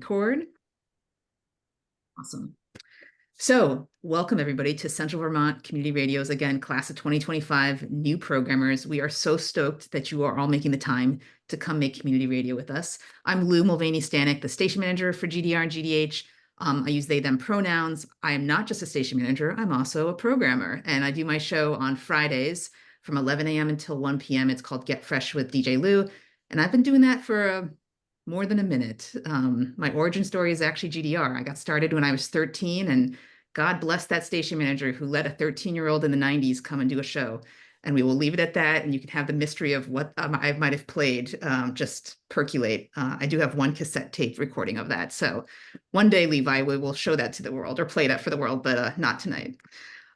record. Awesome. So welcome everybody to Central Vermont Community Radio's, again, class of 2025 new programmers. We are so stoked that you are all making the time to come make community radio with us. I'm Lou Mulvaney-Stanek, the station manager for GDR and GDH. I use they, them pronouns. I am not just a station manager, I'm also a programmer. And I do my show on Fridays from 11 a.m. until 1 p.m. It's called Get Fresh with DJ Lou. And I've been doing that for more than a minute. My origin story is actually GDR. I got started when I was 13, and God bless that station manager who let a 13-year-old in the 90s come and do a show. And we will leave it at that. And you can have the mystery of what I might have played just percolate. I do have one cassette tape recording of that. So one day, Levi, we will show that to the world or play that for the world, but not tonight.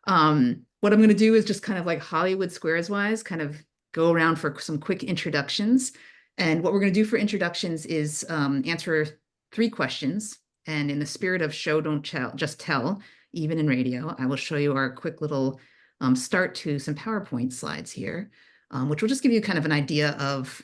What I'm going to do is just kind of like Hollywood Squares wise, kind of go around for some quick introductions. And what we're going to do for introductions is answer 3 questions. And in the spirit of show, don't tell, just tell, even in radio, I will show you our quick little start to some PowerPoint slides here, which will just give you kind of an idea of,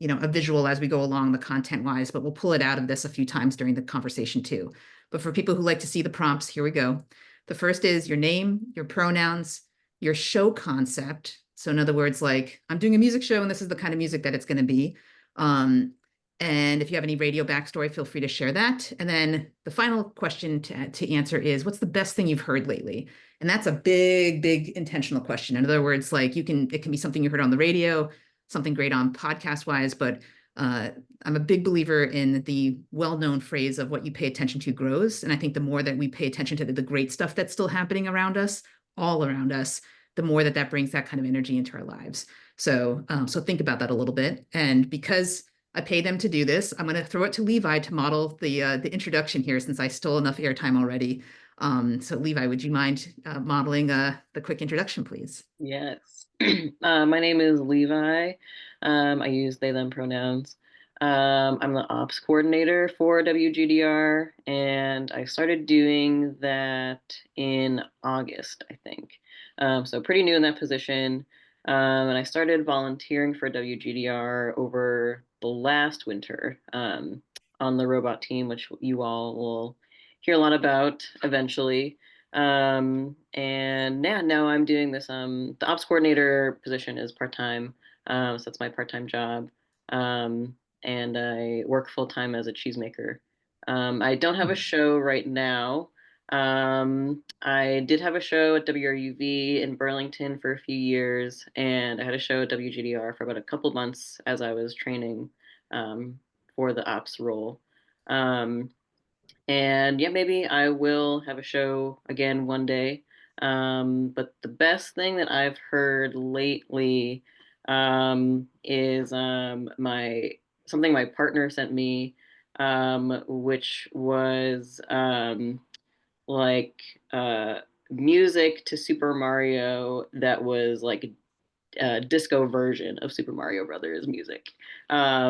a visual as we go along the content wise, but we'll pull it out of this a few times during the conversation too. But for people who like to see the prompts, here we go. The first is your name, your pronouns, your show concept. So in other words, like I'm doing a music show and this is the kind of music that it's going to be. And if you have any radio backstory, feel free to share that. And then the final question to answer is, what's the best thing you've heard lately? And that's a big, big intentional question. In other words, like it can be something you heard on the radio, something great on podcast wise, but I'm a big believer in the well-known phrase of what you pay attention to grows. And I think the more that we pay attention to the great stuff that's still happening around us, all around us, the more that brings that kind of energy into our lives. So think about that a little bit. And because I pay them to do this, I'm going to throw it to Levi to model the introduction here, since I stole enough airtime already. So Levi, would you mind modeling the quick introduction, please? Yes. My name is Levi. I use they, them pronouns. I'm the ops coordinator for WGDR, and I started doing that in August, I think. So pretty new in that position. And I started volunteering for WGDR over the last winter on the robot team, which you all will hear a lot about eventually. And yeah, now I'm doing this. The ops coordinator position is part-time. So that's my part-time job. And I work full-time as a cheesemaker. I don't have a show right now. I did have a show at WRUV in Burlington for a few years, and I had a show at WGDR for about a couple months as I was training for the ops role. And yeah, maybe I will have a show again one day. But the best thing that I've heard lately is my something my partner sent me, which was like music to Super Mario that was like disco version of Super Mario Brothers music,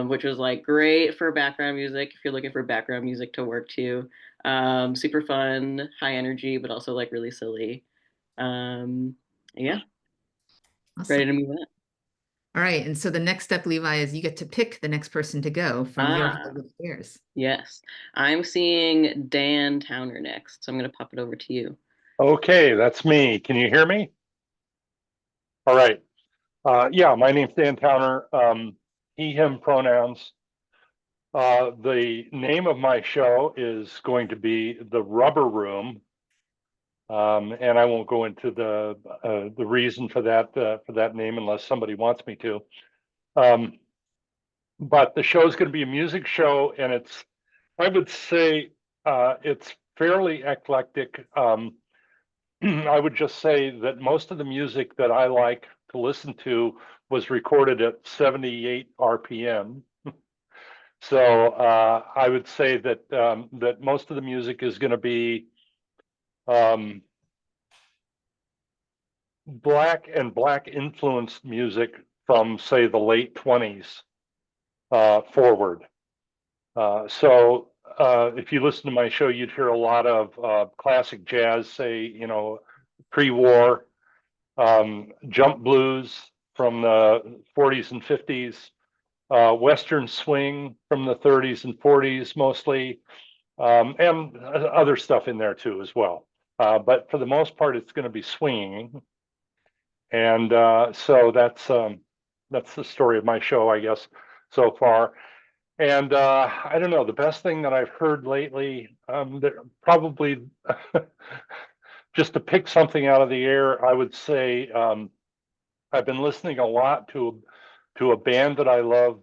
which was like great for background music if you're looking for background music to work to. Super fun, high energy, but also like really silly. Yeah, Awesome. ready to move on. All right. And so the next step, Levi, is you get to pick the next person to go from your Ah, Hollywood Squares. yes. I'm seeing Dan Towner next, so I'm going to pop it over to you. Okay, that's me. Can you hear me? All right. Yeah, my name's Dan Towner. He, him pronouns. The name of my show is going to be The Rubber Room. And I won't go into the reason for that name unless somebody wants me to. But the show is going to be a music show, and I would say, it's fairly eclectic. I would just say that most of the music that I like to listen to was recorded at 78 RPM. So I would say that most of the music is going to be black influenced music from, say, the late 20s forward. So if you listen to my show, you'd hear a lot of classic jazz, say, pre-war, jump blues from the 40s and 50s, Western swing from the 30s and 40s mostly, and other stuff in there too as well. But for the most part, it's going to be swinging. And so that's the story of my show, I guess, so far. And I don't know, the best thing that I've heard lately, probably just to pick something out of the air, I would say I've been listening a lot to a band that I love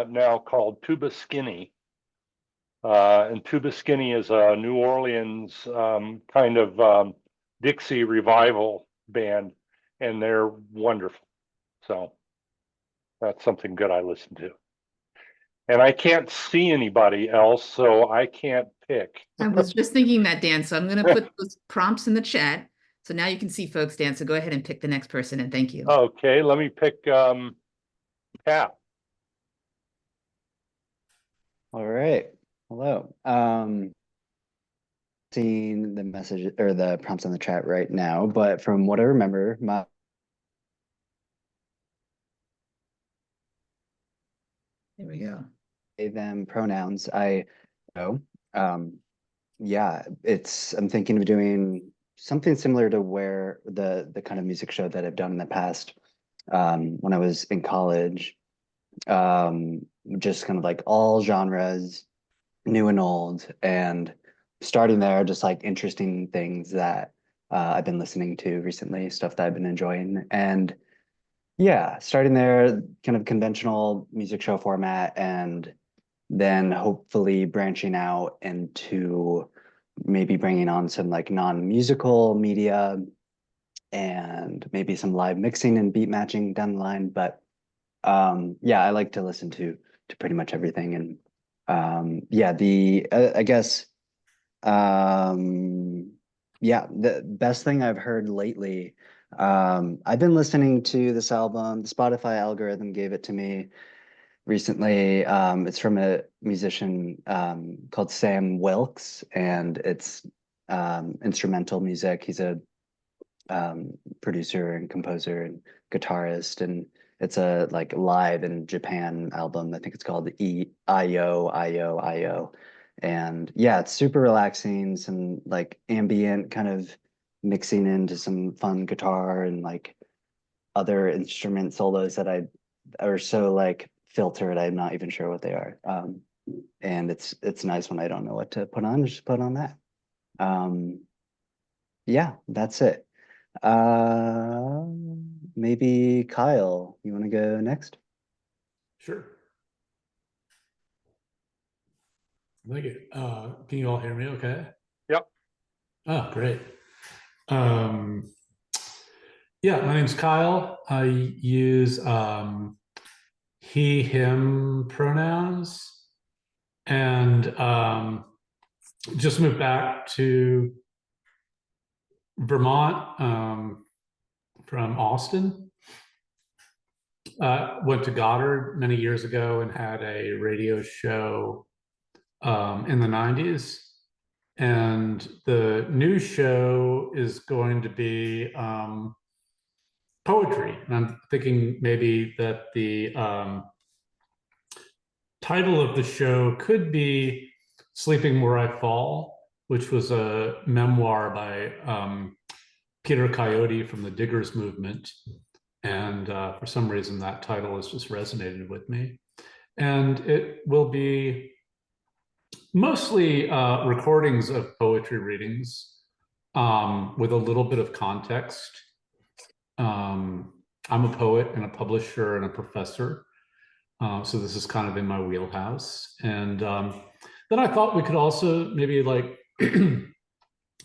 now called Tuba Skinny. And Tuba Skinny is a New Orleans kind of Dixie revival band, and they're wonderful. So that's something good I listen to. And I can't see anybody else, so I can't pick. I was just thinking that, Dan. So I'm going to put those prompts in the chat. So now you can see folks, Dan. So go ahead and pick the next person, and thank you. Okay, let me pick Pat. All right. Hello. Seeing the message or the prompts in the chat right now, but from what I remember, There we go. they, them pronouns, I know. Yeah, I'm thinking of doing something similar to where the kind of music show that I've done in the past when I was in college. Just kind of like all genres, new and old, and starting there, just like interesting things that I've been listening to recently, stuff that I've been enjoying. And yeah, starting there, kind of conventional music show format, and then hopefully branching out into maybe bringing on some like non-musical media and maybe some live mixing and beat matching down the line. But yeah, I like to listen to pretty much everything. And yeah, I guess yeah, the best thing I've heard lately, I've been listening to this album. The Spotify algorithm gave it to me recently. It's from a musician called Sam Wilkes, and it's instrumental music. He's a producer and composer and guitarist, and it's a like live in Japan album. I think it's called IO. And yeah, it's super relaxing, some like ambient kind of mixing into some fun guitar and like other instrument solos that I are so like filtered, I'm not even sure what they are. And it's nice when I don't know what to put on, just put on that. Yeah, that's it. Maybe Kyle, you want to go next? Sure. Thank you. Can you all hear me okay? Yep. Oh, great. Yeah, my name's Kyle. I use he, him pronouns, and just moved back to Vermont from Austin. Went to Goddard many years ago and had a radio show in the 90s. And the new show is going to be poetry. And I'm thinking maybe that the title of the show could be Sleeping Where I Fall, which was a memoir by Peter Coyote from the Diggers movement. And for some reason, that title has just resonated with me. And it will be mostly recordings of poetry readings with a little bit of context. I'm a poet and a publisher and a professor. So this is kind of in my wheelhouse. And then I thought we could also maybe like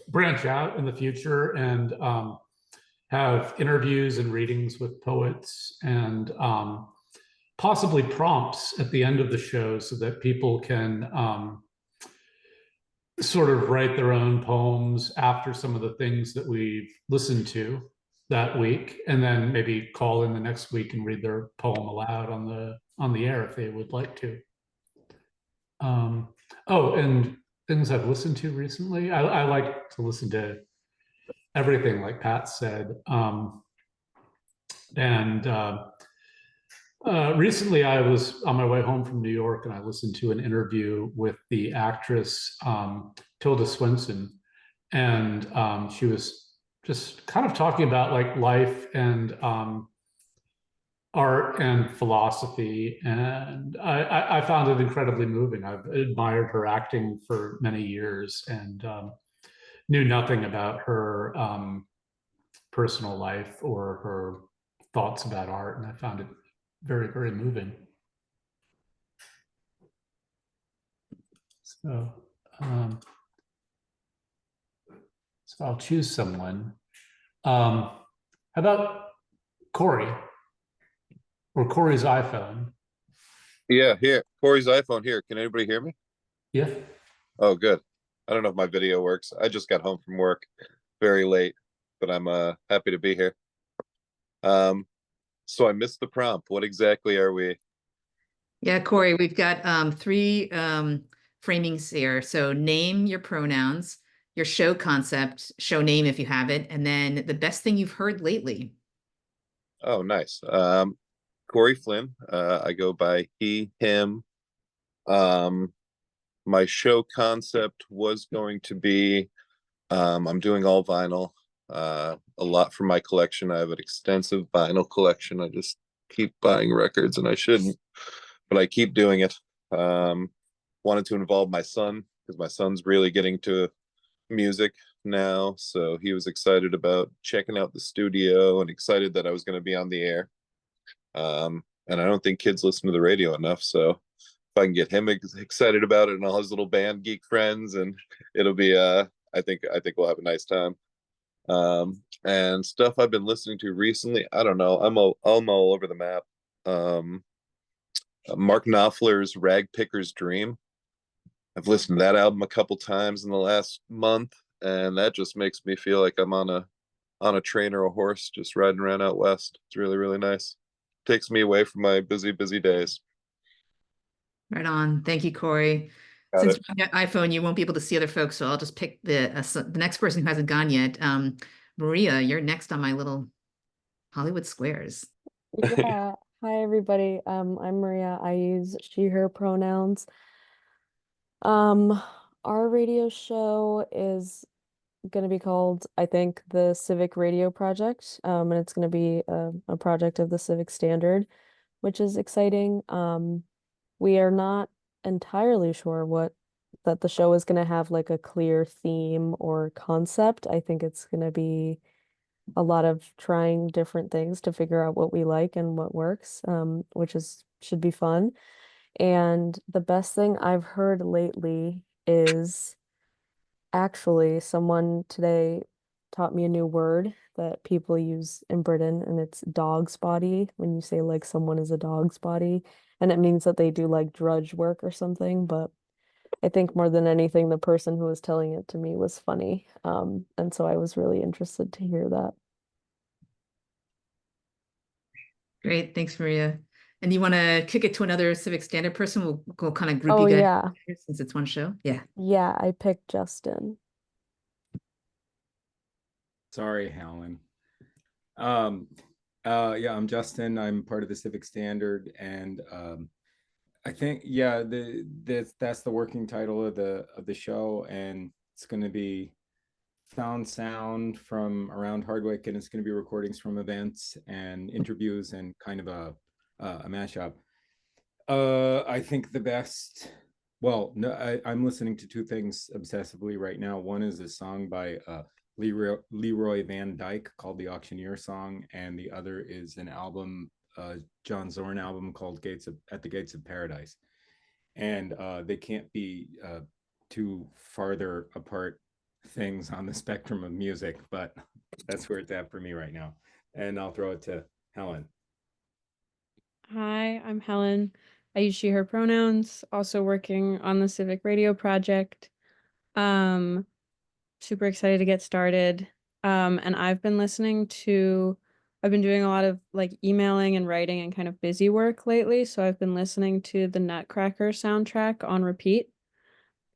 branch out in the future and have interviews and readings with poets and possibly prompts at the end of the show so that people can sort of write their own poems after some of the things that we've listened to that week, and then maybe call in the next week and read their poem aloud on the air if they would like to. Oh, and things I've listened to recently. I like to listen to everything, like Pat said. And Recently, I was on my way home from New York and I listened to an interview with the actress Tilda Swinton. And she was just kind of talking about like life and art and philosophy. And I found it incredibly moving. I've admired her acting for many years and knew nothing about her personal life or her thoughts about art. And I found it very, very moving. So, um, so I'll choose someone. How about Corey or Corey's iPhone? Yeah, here. Corey's iPhone here. Can anybody hear me? Yeah. Oh, good. I don't know if my video works. I just got home from work very late, but I'm happy to be here. So I missed the prompt. What exactly are we? Yeah, Corey, we've got three framings here. So name your pronouns, your show concept, show name if you have it, and then the best thing you've heard lately. Oh, nice. Corey Flynn. I go by he, him. My show concept was going to be I'm doing all vinyl. A lot from my collection. I have an extensive vinyl collection. I just keep buying records and I shouldn't, but I keep doing it. Wanted to involve my son because my son's really getting to music now. So he was excited about checking out the studio and excited that I was going to be on the air. And I don't think kids listen to the radio enough. So if I can get him excited about it and all his little band geek friends, and it'll be, I think we'll have a nice time. And stuff I've been listening to recently, I don't know. I'm all over the map. Mark Knopfler's Rag Picker's Dream. I've listened to that album a couple times in the last month, and that just makes me feel like I'm on a train or a horse just riding around out west. It's really, really nice. Takes me away from my busy days. Right on. Thank you, Corey. Got Since it. we're on your iPhone, you won't be able to see other folks, so I'll just pick the next person who hasn't gone yet. Maria, you're next on my little Hollywood Squares. Yeah. Hi, everybody. I'm Maria. I use she, her pronouns. Our radio show is going to be called, I think, the Civic Radio Project. And it's going to be a project of the Civic Standard, which is exciting. We are not entirely sure that the show is going to have like a clear theme or concept. I think it's going to be a lot of trying different things to figure out what we like and what works, which should be fun. And the best thing I've heard lately is actually someone today taught me a new word that people use in Britain, and it's dog's body. When you say like someone is a dog's body, and it means that they do like drudge work or something, but I think more than anything, the person who was telling it to me was funny. And so I was really interested to hear that. Great. Thanks, Maria. And you want to kick it to another Civic Standard person? We'll kind of group Oh, you guys yeah. together since it's one show. Yeah. Yeah, I picked Justin. Sorry, Helen. Yeah, I'm Justin. I'm part of the Civic Standard, and I think that's the working title of the show, and it's going to be found sound from around Hardwick, and it's going to be recordings from events and interviews and kind of a mashup. I think the best. Well, no, I'm listening to two things obsessively right now. One is a song by Leroy Van Dyke called The Auctioneer Song, and the other is an album, John Zorn album called At the Gates of Paradise. And they can't be too farther apart things on the spectrum of music, but that's where it's at for me right now. And I'll throw it to Helen. Hi, I'm Helen. I use she, her pronouns, also working on the Civic Radio project. Super excited to get started. And I've been doing a lot of like emailing and writing and kind of busy work lately. So I've been listening to the Nutcracker soundtrack on repeat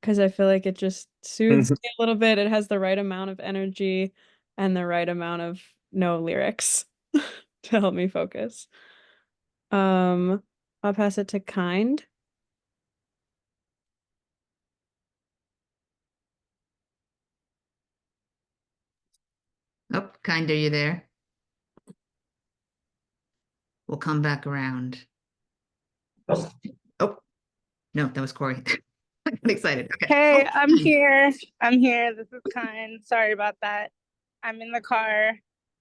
because I feel like it just soothes me a little bit. It has the right amount of energy and the right amount of no lyrics to help me focus. I'll pass it to Kind. Oh, kind, are you there? We'll come back around. Oh, no, that was Corey. I got excited. Okay. Hey, Oh, I'm here. I'm here. This is Kind. Sorry about that. I'm in the car.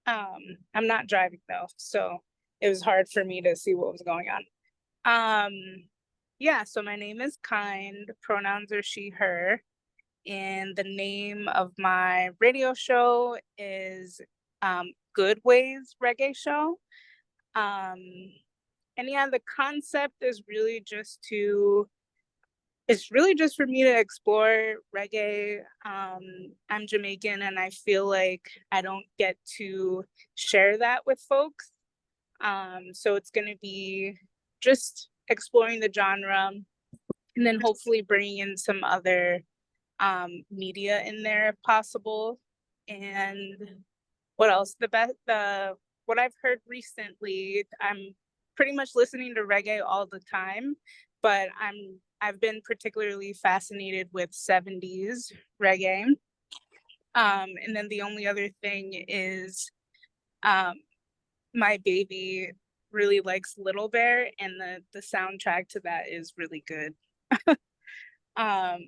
I'm not driving though, so it was hard for me to see what was going on. Yeah, so my name is Kind. Pronouns are she, her. And the name of my radio show is Good Ways Reggae Show. Um, and yeah, the concept is really just to it's really just for me to explore reggae. I'm Jamaican and I feel like I don't get to share that with folks. So it's going to be just exploring the genre and then hopefully bringing in some other media in there if possible. And what else? The what I've heard recently, I'm pretty much listening to reggae all the time, but I've been particularly fascinated with 70s reggae. And then the only other thing is um, my baby really likes Little Bear, and the soundtrack to that is really good. um,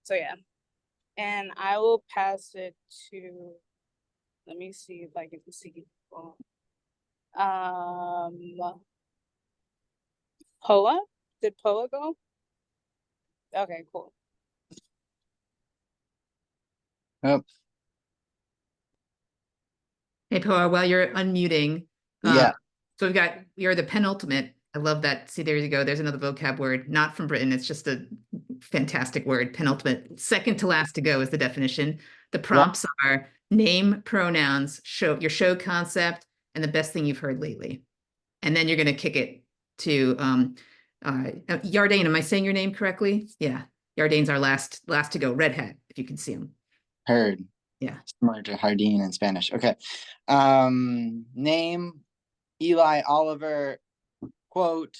so yeah, and I will pass it to. Let me see if I can see. Poa? Did Poa go? Okay, cool. Oh, hey, Poa, while you're unmuting, yeah. so you're the penultimate. I love that. See, there you go. There's another vocab word, not from Britain. It's just a fantastic word, penultimate. Second to last to go is the definition. The prompts are name, pronouns, your show concept, and the best thing you've heard lately. And then you're going to kick it to Yardane. Am I saying your name correctly? Yeah. Yardane's our last to go. Red hat, if you can see him. Heard. Yeah. Similar to Hardin in Spanish. Okay. Name, Eli Oliver, quote,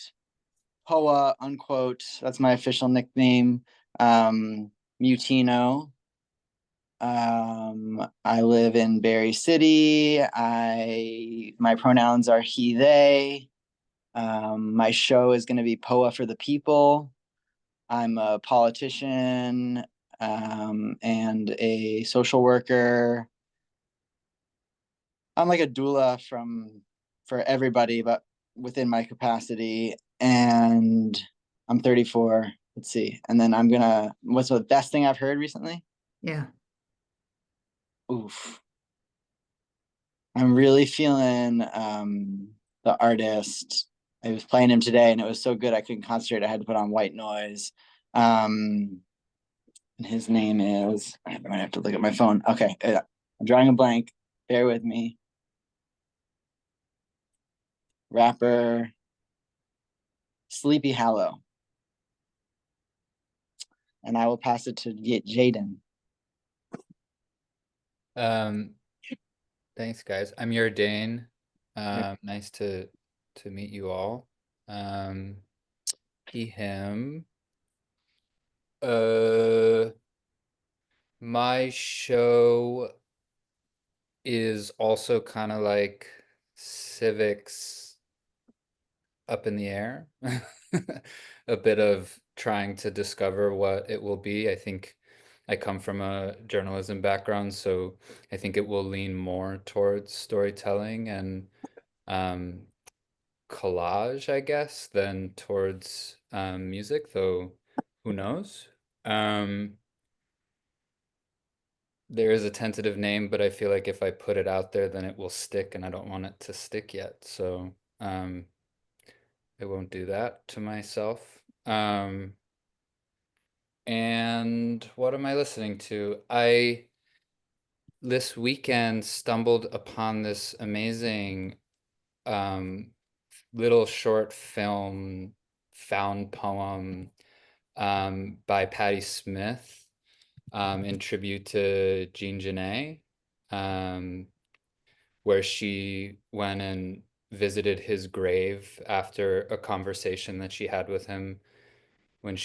Poa, unquote. That's my official nickname. Mutino. I live in Berry City. My pronouns are he, they. My show is going to be Poa for the People. I'm a politician and a social worker. I'm like a doula for everybody, but within my capacity. And I'm 34. Let's see. And then what's the best thing I've heard recently? Yeah. Oof. I'm really feeling the artist. I was playing him today and it was so good I couldn't concentrate. I had to put on white noise. And his name is, I might have to look at my phone. Okay, I'm drawing a blank. Bear with me. Rapper Sleepy Hallow. And I will pass it to Jaden. Thanks, guys. I'm your Dane. Nice to meet you all. He, him. My show is also kind of like civics up in the air. A bit of trying to discover what it will be. I think I come from a journalism background, so I think it will lean more towards storytelling and collage, I guess, than towards music, though who knows? There is a tentative name, but I feel like if I put it out there, then it will stick, and I don't want it to stick yet. So I won't do that to myself. And what am I listening to? I this weekend stumbled upon this amazing little short film found poem by Patti Smith in tribute to Jean Genet, where she went and visited his grave after a conversation that she had with him when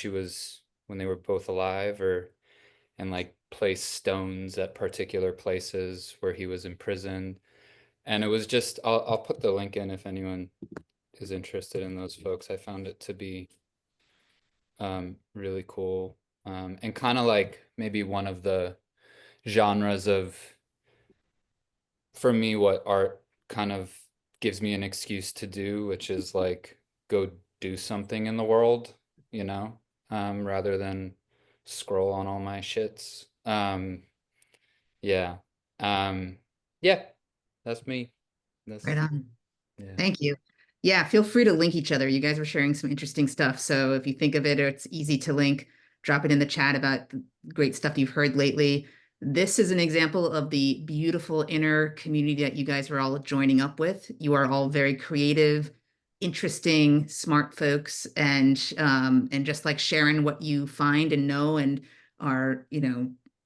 they were both alive, and like place stones at particular places where he was imprisoned. And it was just, I'll put the link in if anyone is interested in those folks. I found it to be really cool, and kind of like maybe one of the genres of, for me, what art kind of gives me an excuse to do, which is like go do something in the world, rather than scroll on all my shits. Yeah. Yeah, that's me. Right on. Yeah. Thank you. Yeah, feel free to link each other. You guys were sharing some interesting stuff. So if you think of it, or it's easy to link, drop it in the chat about the great stuff you've heard lately. This is an example of the beautiful inner community that you guys are all joining up with. You are all very creative, interesting, smart folks, and just like sharing what you find and know and are,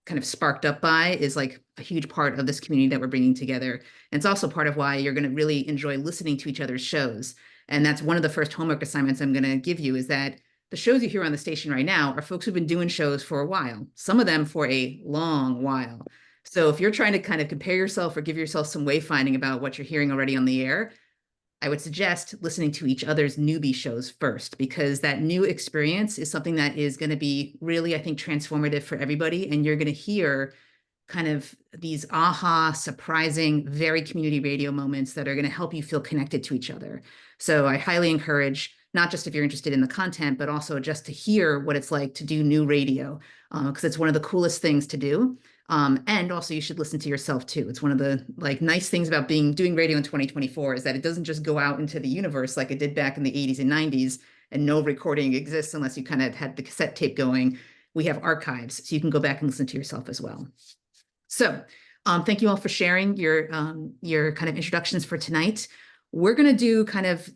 kind of sparked up by is like a huge part of this community that we're bringing together. And it's also part of why you're going to really enjoy listening to each other's shows. And that's one of the first homework assignments I'm going to give you, is that the shows you hear on the station right now are folks who've been doing shows for a while, some of them for a long while. So if you're trying to kind of compare yourself or give yourself some wayfinding about what you're hearing already on the air, I would suggest listening to each other's newbie shows first, because that new experience is something that is going to be really, I think, transformative for everybody. And you're going to hear kind of these aha, surprising, very community radio moments that are going to help you feel connected to each other. So I highly encourage, not just if you're interested in the content, but also just to hear what it's like to do new radio, because it's one of the coolest things to do. And also you should listen to yourself too. It's one of the nice things about doing radio in 2024 is that it doesn't just go out into the universe like it did back in the 80s and 90s, and no recording exists unless you kind of had the cassette tape going. We have archives, so you can go back and listen to yourself as well. So thank you all for sharing your kind of introductions for tonight. We're going to do kind of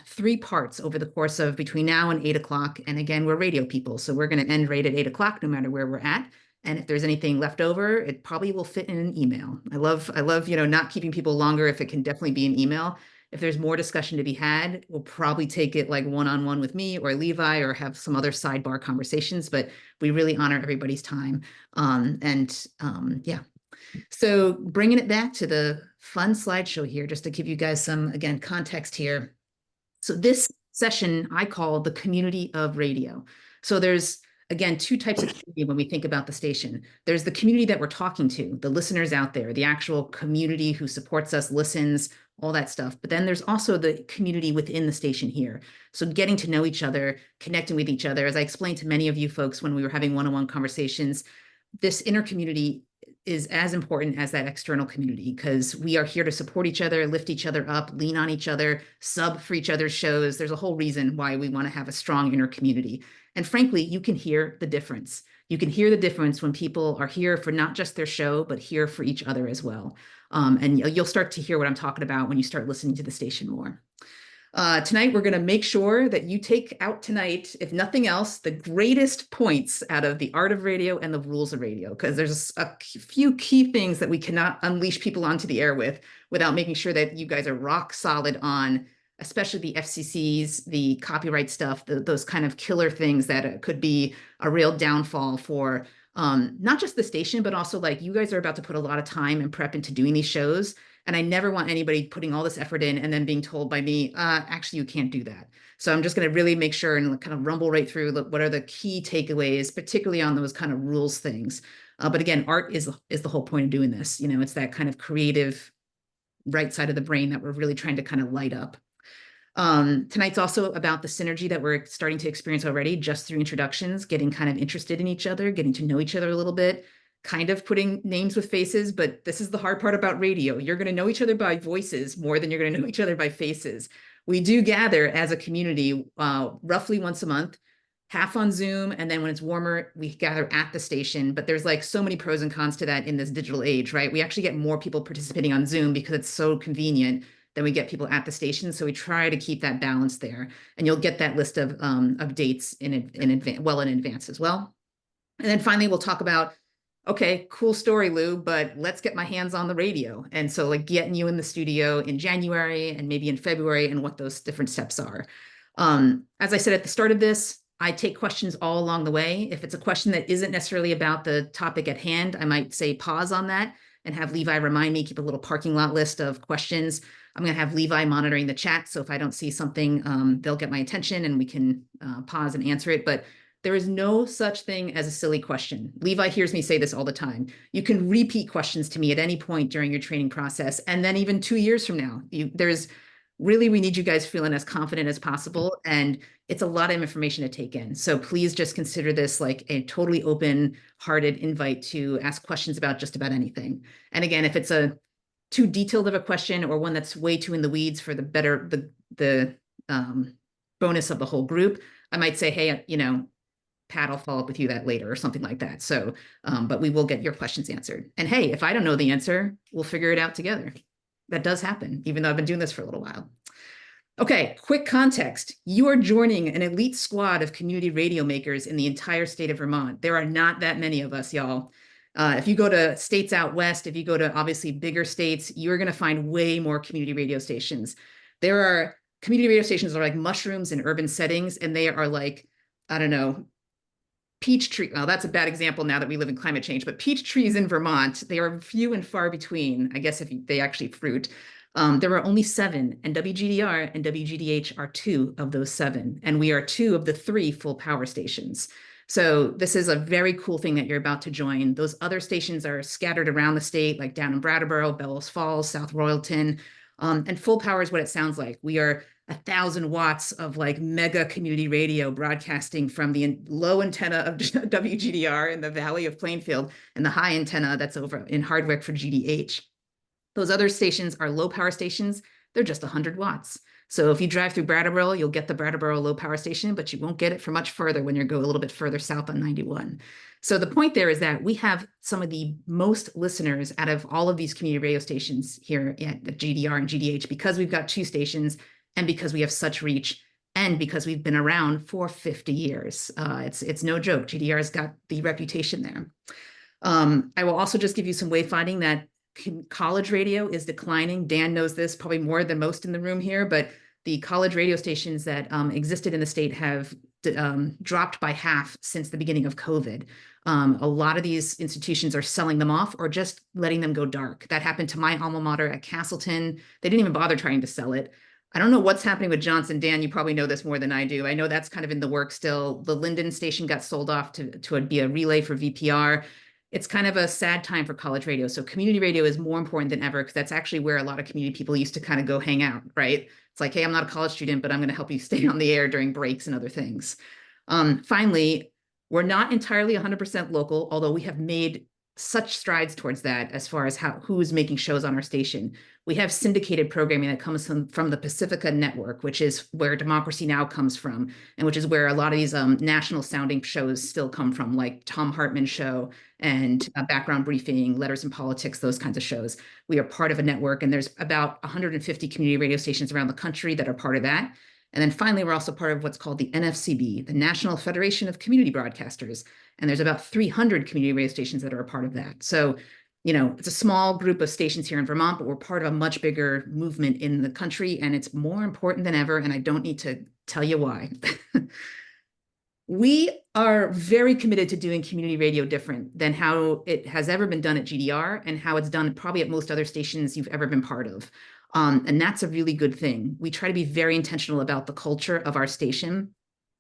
3 parts over the course of between now and 8 o'clock. And again, we're radio people, so we're going to end right at 8 o'clock, no matter where we're at. And if there's anything left over, it probably will fit in an email. I love, not keeping people longer if it can definitely be an email. If there's more discussion to be had, we'll probably take it like one-on-one with me or Levi, or have some other sidebar conversations, but we really honor everybody's time. Yeah. So bringing it back to the fun slideshow here, just to give you guys some, again, context here. So this session I call the community of radio. So there's, again, 2 types of community when we think about the station. There's the community that we're talking to, the listeners out there, the actual community who supports us, listens, all that stuff. But then there's also the community within the station here. So getting to know each other, connecting with each other. As I explained to many of you folks when we were having one-on-one conversations, this inner community is as important as that external community, because we are here to support each other, lift each other up, lean on each other, sub for each other's shows. There's a whole reason why we want to have a strong inner community. And frankly, you can hear the difference. You can hear the difference when people are here for not just their show, but here for each other as well. And you'll start to hear what I'm talking about when you start listening to the station more. Tonight, we're going to make sure that you take out tonight, if nothing else, the greatest points out of the art of radio and the rules of radio, because there's a few key things that we cannot unleash people onto the air with without making sure that you guys are rock solid on, especially the FCCs, the copyright stuff, those kind of killer things that could be a real downfall for not just the station, but also like you guys are about to put a lot of time and prep into doing these shows. And I never want anybody putting all this effort in and then being told by me, actually, you can't do that. So I'm just going to really make sure and kind of rumble right through what are the key takeaways, particularly on those kind of rules things. But again, art is the whole point of doing this. It's that kind of creative right side of the brain that we're really trying to kind of light up. Tonight's also about the synergy that we're starting to experience already just through introductions, getting kind of interested in each other, getting to know each other a little bit, kind of putting names with faces. But this is the hard part about radio. You're going to know each other by voices more than you're going to know each other by faces. We do gather as a community roughly once a month, half on Zoom, and then when it's warmer, we gather at the station. But there's like so many pros and cons to that in this digital age, right? We actually get more people participating on Zoom because it's so convenient than we get people at the station. So we try to keep that balance there. And you'll get that list of dates in advance as well. And then finally, we'll talk about okay, cool story, Lou, but let's get my hands on the radio. And so like getting you in the studio in January and maybe in February and what those different steps are. As I said at the start of this, I take questions all along the way. If it's a question that isn't necessarily about the topic at hand, I might say pause on that and have Levi remind me, keep a little parking lot list of questions. I'm going to have Levi monitoring the chat. So if I don't see something, they'll get my attention and we can pause and answer it. But there is no such thing as a silly question. Levi hears me say this all the time. You can repeat questions to me at any point during your training process. And then even 2 years from now, we need you guys feeling as confident as possible. And it's a lot of information to take in. So please just consider this like a totally open-hearted invite to ask questions about just about anything. And again, if it's a too detailed of a question or one that's way too in the weeds for the bonus of the whole group, I might say, hey, Pat, I'll follow up with you that later or something like that. So, but we will get your questions answered. And hey, if I don't know the answer, we'll figure it out together. That does happen, even though I've been doing this for a little while. Okay, quick context. You are joining an elite squad of community radio makers in the entire state of Vermont. There are not that many of us, y'all. If you go to states out west, if you go to obviously bigger states, you're going to find way more community radio stations. There are community radio stations that are like mushrooms in urban settings, and they are like, I don't know, peach tree. Well, that's a bad example now that we live in climate change, but peach trees in Vermont, they are few and far between, I guess, if they actually fruit. There are only 7, and WGDR and WGDH are 2 of those 7, and we are 2 of the 3 full power stations. So this is a very cool thing that you're about to join. Those other stations are scattered around the state, like down in Brattleboro, Bellows Falls, South Royalton, and full power is what it sounds like. We are 1,000 watts of like mega community radio broadcasting from the low antenna of WGDR in the Valley of Plainfield and the high antenna that's over in Hardwick for GDH. Those other stations are low power stations. They're just 100 watts. So if you drive through Brattleboro, you'll get the Brattleboro low power station, but you won't get it for much further when you go a little bit further south on 91. So the point there is that we have some of the most listeners out of all of these community radio stations here at GDR and GDH because we've got 2 stations and because we have such reach and because we've been around for 50 years. It's no joke. GDR's got the reputation there. I will also just give you some wayfinding that college radio is declining. Dan knows this probably more than most in the room here, but the college radio stations that existed in the state have dropped by half since the beginning of COVID. A lot of these institutions are selling them off or just letting them go dark. That happened to my alma mater at Castleton. They didn't even bother trying to sell it. I don't know what's happening with Johnson. Dan, you probably know this more than I do. I know that's kind of in the works still. The Linden station got sold off to be a relay for VPR. It's kind of a sad time for college radio. So community radio is more important than ever because that's actually where a lot of community people used to kind of go hang out, right? It's like, hey, I'm not a college student, but I'm going to help you stay on the air during breaks and other things. Finally, we're not entirely 100% local, although we have made such strides towards that as far as who's making shows on our station. We have syndicated programming that comes from the Pacifica Network, which is where Democracy Now! Comes from, and which is where a lot of these national sounding shows still come from, like Tom Hartman's show and Background Briefing, Letters in Politics, those kinds of shows. We are part of a network, and there's about 150 community radio stations around the country that are part of that. And then finally, we're also part of what's called the NFCB, the National Federation of Community Broadcasters. And there's about 300 community radio stations that are a part of that. So, it's a small group of stations here in Vermont, but we're part of a much bigger movement in the country, and it's more important than ever, and I don't need to tell you why. We are very committed to doing community radio different than how it has ever been done at GDR and how it's done probably at most other stations you've ever been part of. And that's a really good thing. We try to be very intentional about the culture of our station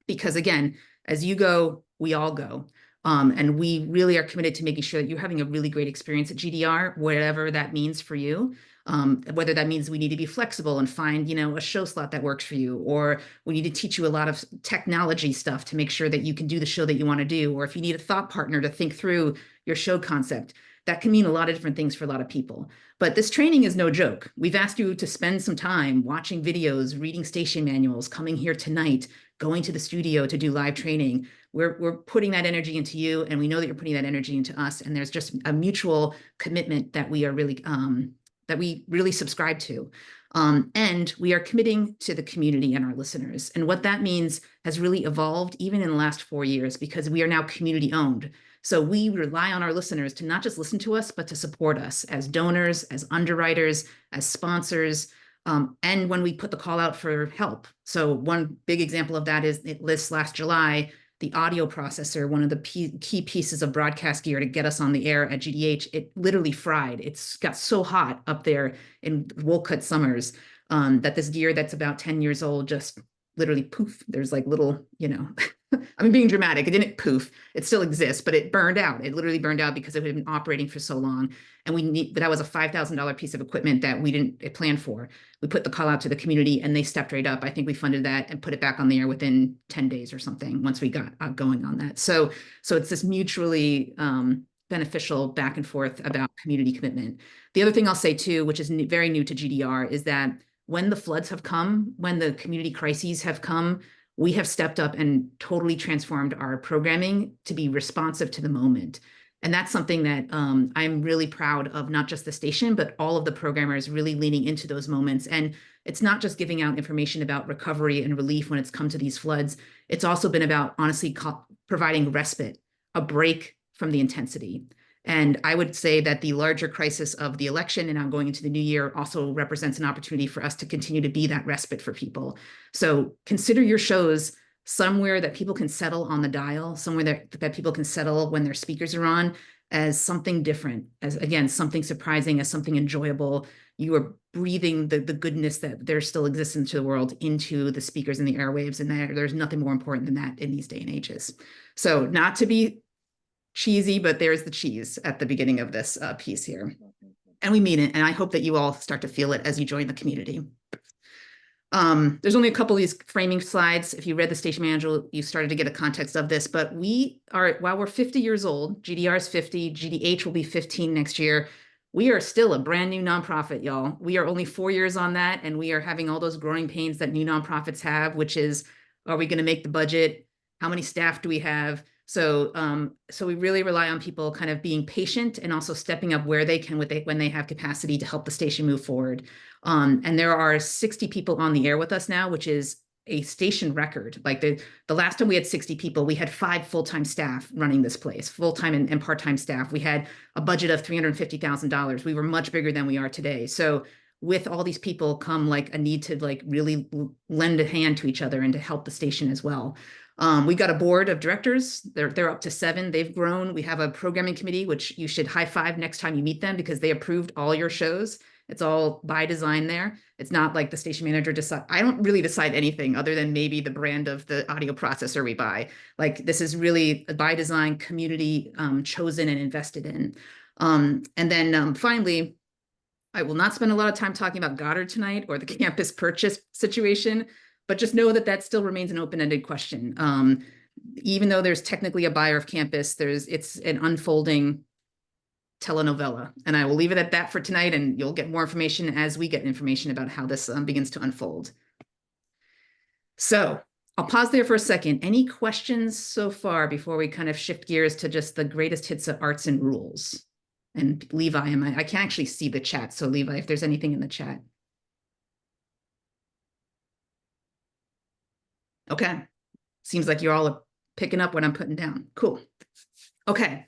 because, again, as you go, we all go. And we really are committed to making sure that you're having a really great experience at GDR, whatever that means for you. Whether that means we need to be flexible and find, a show slot that works for you, or we need to teach you a lot of technology stuff to make sure that you can do the show that you want to do, or if you need a thought partner to think through your show concept. That can mean a lot of different things for a lot of people. But this training is no joke. We've asked you to spend some time watching videos, reading station manuals, coming here tonight, going to the studio to do live training. We're putting that energy into you, and we know that you're putting that energy into us. And there's just a mutual commitment that we are really that we really subscribe to. And we are committing to the community and our listeners. And what that means has really evolved even in the last 4 years because we are now community owned. So we rely on our listeners to not just listen to us, but to support us as donors, as underwriters, as sponsors, and when we put the call out for help. So one big example of that is this last July, the audio processor, one of the key pieces of broadcast gear to get us on the air at GDH, it literally fried. It's got so hot up there in Wolcott summers that this gear that's about 10 years old just literally poof. There's like little, I'm being dramatic. It didn't poof. It still exists, but it burned out. It literally burned out because it had been operating for so long. And that was a $5,000 piece of equipment that we didn't plan for. We put the call out to the community and they stepped right up. I think we funded that and put it back on the air within 10 days or something once we got going on that. So it's this mutually beneficial back and forth about community commitment. The other thing I'll say too, which is very new to GDR, is that when the floods have come, when the community crises have come, we have stepped up and totally transformed our programming to be responsive to the moment. And that's something that I'm really proud of, not just the station, but all of the programmers really leaning into those moments. And it's not just giving out information about recovery and relief when it's come to these floods. It's also been about honestly providing respite, a break from the intensity. And I would say that the larger crisis of the election and now going into the new year also represents an opportunity for us to continue to be that respite for people. So consider your shows somewhere that people can settle on the dial, somewhere that people can settle when their speakers are on, as something different, as again, something surprising, as something enjoyable. You are breathing the goodness that there still exists into the world into the speakers and the airwaves, and there's nothing more important than that in these day and ages. So not to be cheesy, but there's the cheese at the beginning of this piece here. And we mean it, and I hope that you all start to feel it as you join the community. There's only a couple of these framing slides. If you read the station manual, you started to get a context of this, but while we're 50 years old, GDR is 50, GDH will be 15 next year. We are still a brand new nonprofit, y'all. We are only 4 years on that, and we are having all those growing pains that new nonprofits have, which is, are we gonna make the budget? How many staff do we have? So we really rely on people kind of being patient and also stepping up where they can when they have capacity to help the station move forward. And there are 60 people on the air with us now, which is a station record. Like the last time we had 60 people, we had 5 full-time staff running this place, full-time and part-time staff. We had a budget of $350,000. We were much bigger than we are today. So with all these people come like a need to like really lend a hand to each other and to help the station as well. We got a board of directors. They're up to 7. They've grown. We have a programming committee, which you should high five next time you meet them because they approved all your shows. It's all by design there. It's not like the station manager decide. I don't really decide anything other than maybe the brand of the audio processor we buy. Like this is really a by design community chosen and invested in. And then finally, I will not spend a lot of time talking about Goddard tonight or the campus purchase situation, but just know that that still remains an open-ended question. Even though there's technically a buyer of campus, it's an unfolding telenovela. And I will leave it at that for tonight, and you'll get more information as we get information about how this begins to unfold. So I'll pause there for a second. Any questions so far before we kind of shift gears to just the greatest hits of arts and rules? And Levi, I can't actually see the chat. So Levi, if there's anything in the chat. Okay. Seems like you're all picking up what I'm putting down. Cool. Okay.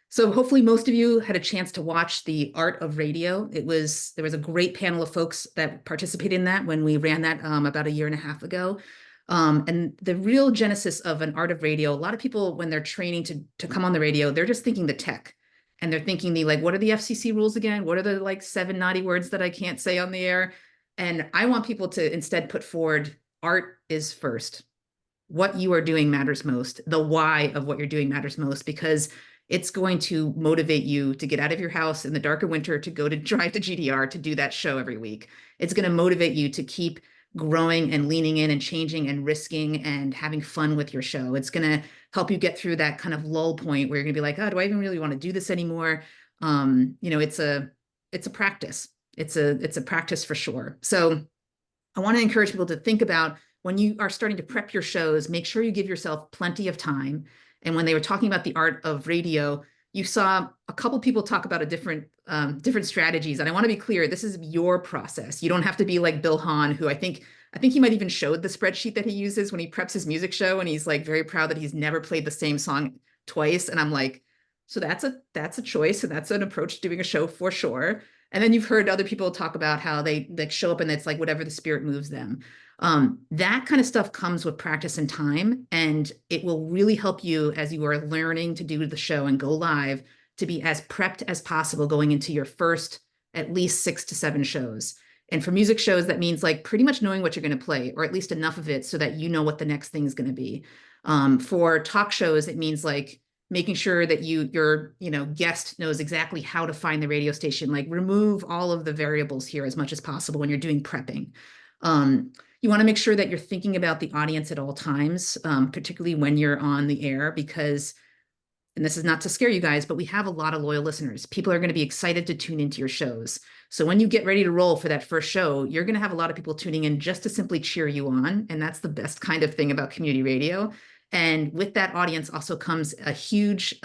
So hopefully most of you had a chance to watch The Art of Radio. There was a great panel of folks that participated in that when we ran that about 1.5 years ago. And the real genesis of an art of radio, a lot of people, when they're training to come on the radio, they're just thinking the tech. And they're thinking what are the FCC rules again? What are the 7 naughty words that I can't say on the air? And I want people to instead put forward, art is first. What you are doing matters most. The why of what you're doing matters most, because it's going to motivate you to get out of your house in the dark of winter to go to drive to GDR to do that show every week. It's going to motivate you to keep growing and leaning in and changing and risking and having fun with your show. It's going to help you get through that kind of lull point where you're going to be like, oh, do I even really want to do this anymore? It's a practice. It's a practice for sure. So I want to encourage people to think about when you are starting to prep your shows, make sure you give yourself plenty of time. And when they were talking about the art of radio, you saw a couple people talk about different strategies. And I want to be clear, this is your process. You don't have to be like Bill Hahn, who I think he might even showed the spreadsheet that he uses when he preps his music show. And he's like very proud that he's never played the same song twice. And I'm like, So that's a choice. And that's an approach to doing a show for sure. And then you've heard other people talk about how they like show up and it's like whatever the spirit moves them. That kind of stuff comes with practice and time, and it will really help you as you are learning to do the show and go live to be as prepped as possible going into your first at least 6 to 7 shows. And for music shows, that means like pretty much knowing what you're going to play, or at least enough of it so that you know what the next thing is going to be. For talk shows, it means like making sure that your guest knows exactly how to find the radio station. Like remove all of the variables here as much as possible when you're doing prepping. You want to make sure that you're thinking about the audience at all times, particularly when you're on the air, because, and this is not to scare you guys, but we have a lot of loyal listeners. People are going to be excited to tune into your shows. So when you get ready to roll for that first show, you're going to have a lot of people tuning in just to simply cheer you on. And that's the best kind of thing about community radio. And with that audience also comes a huge,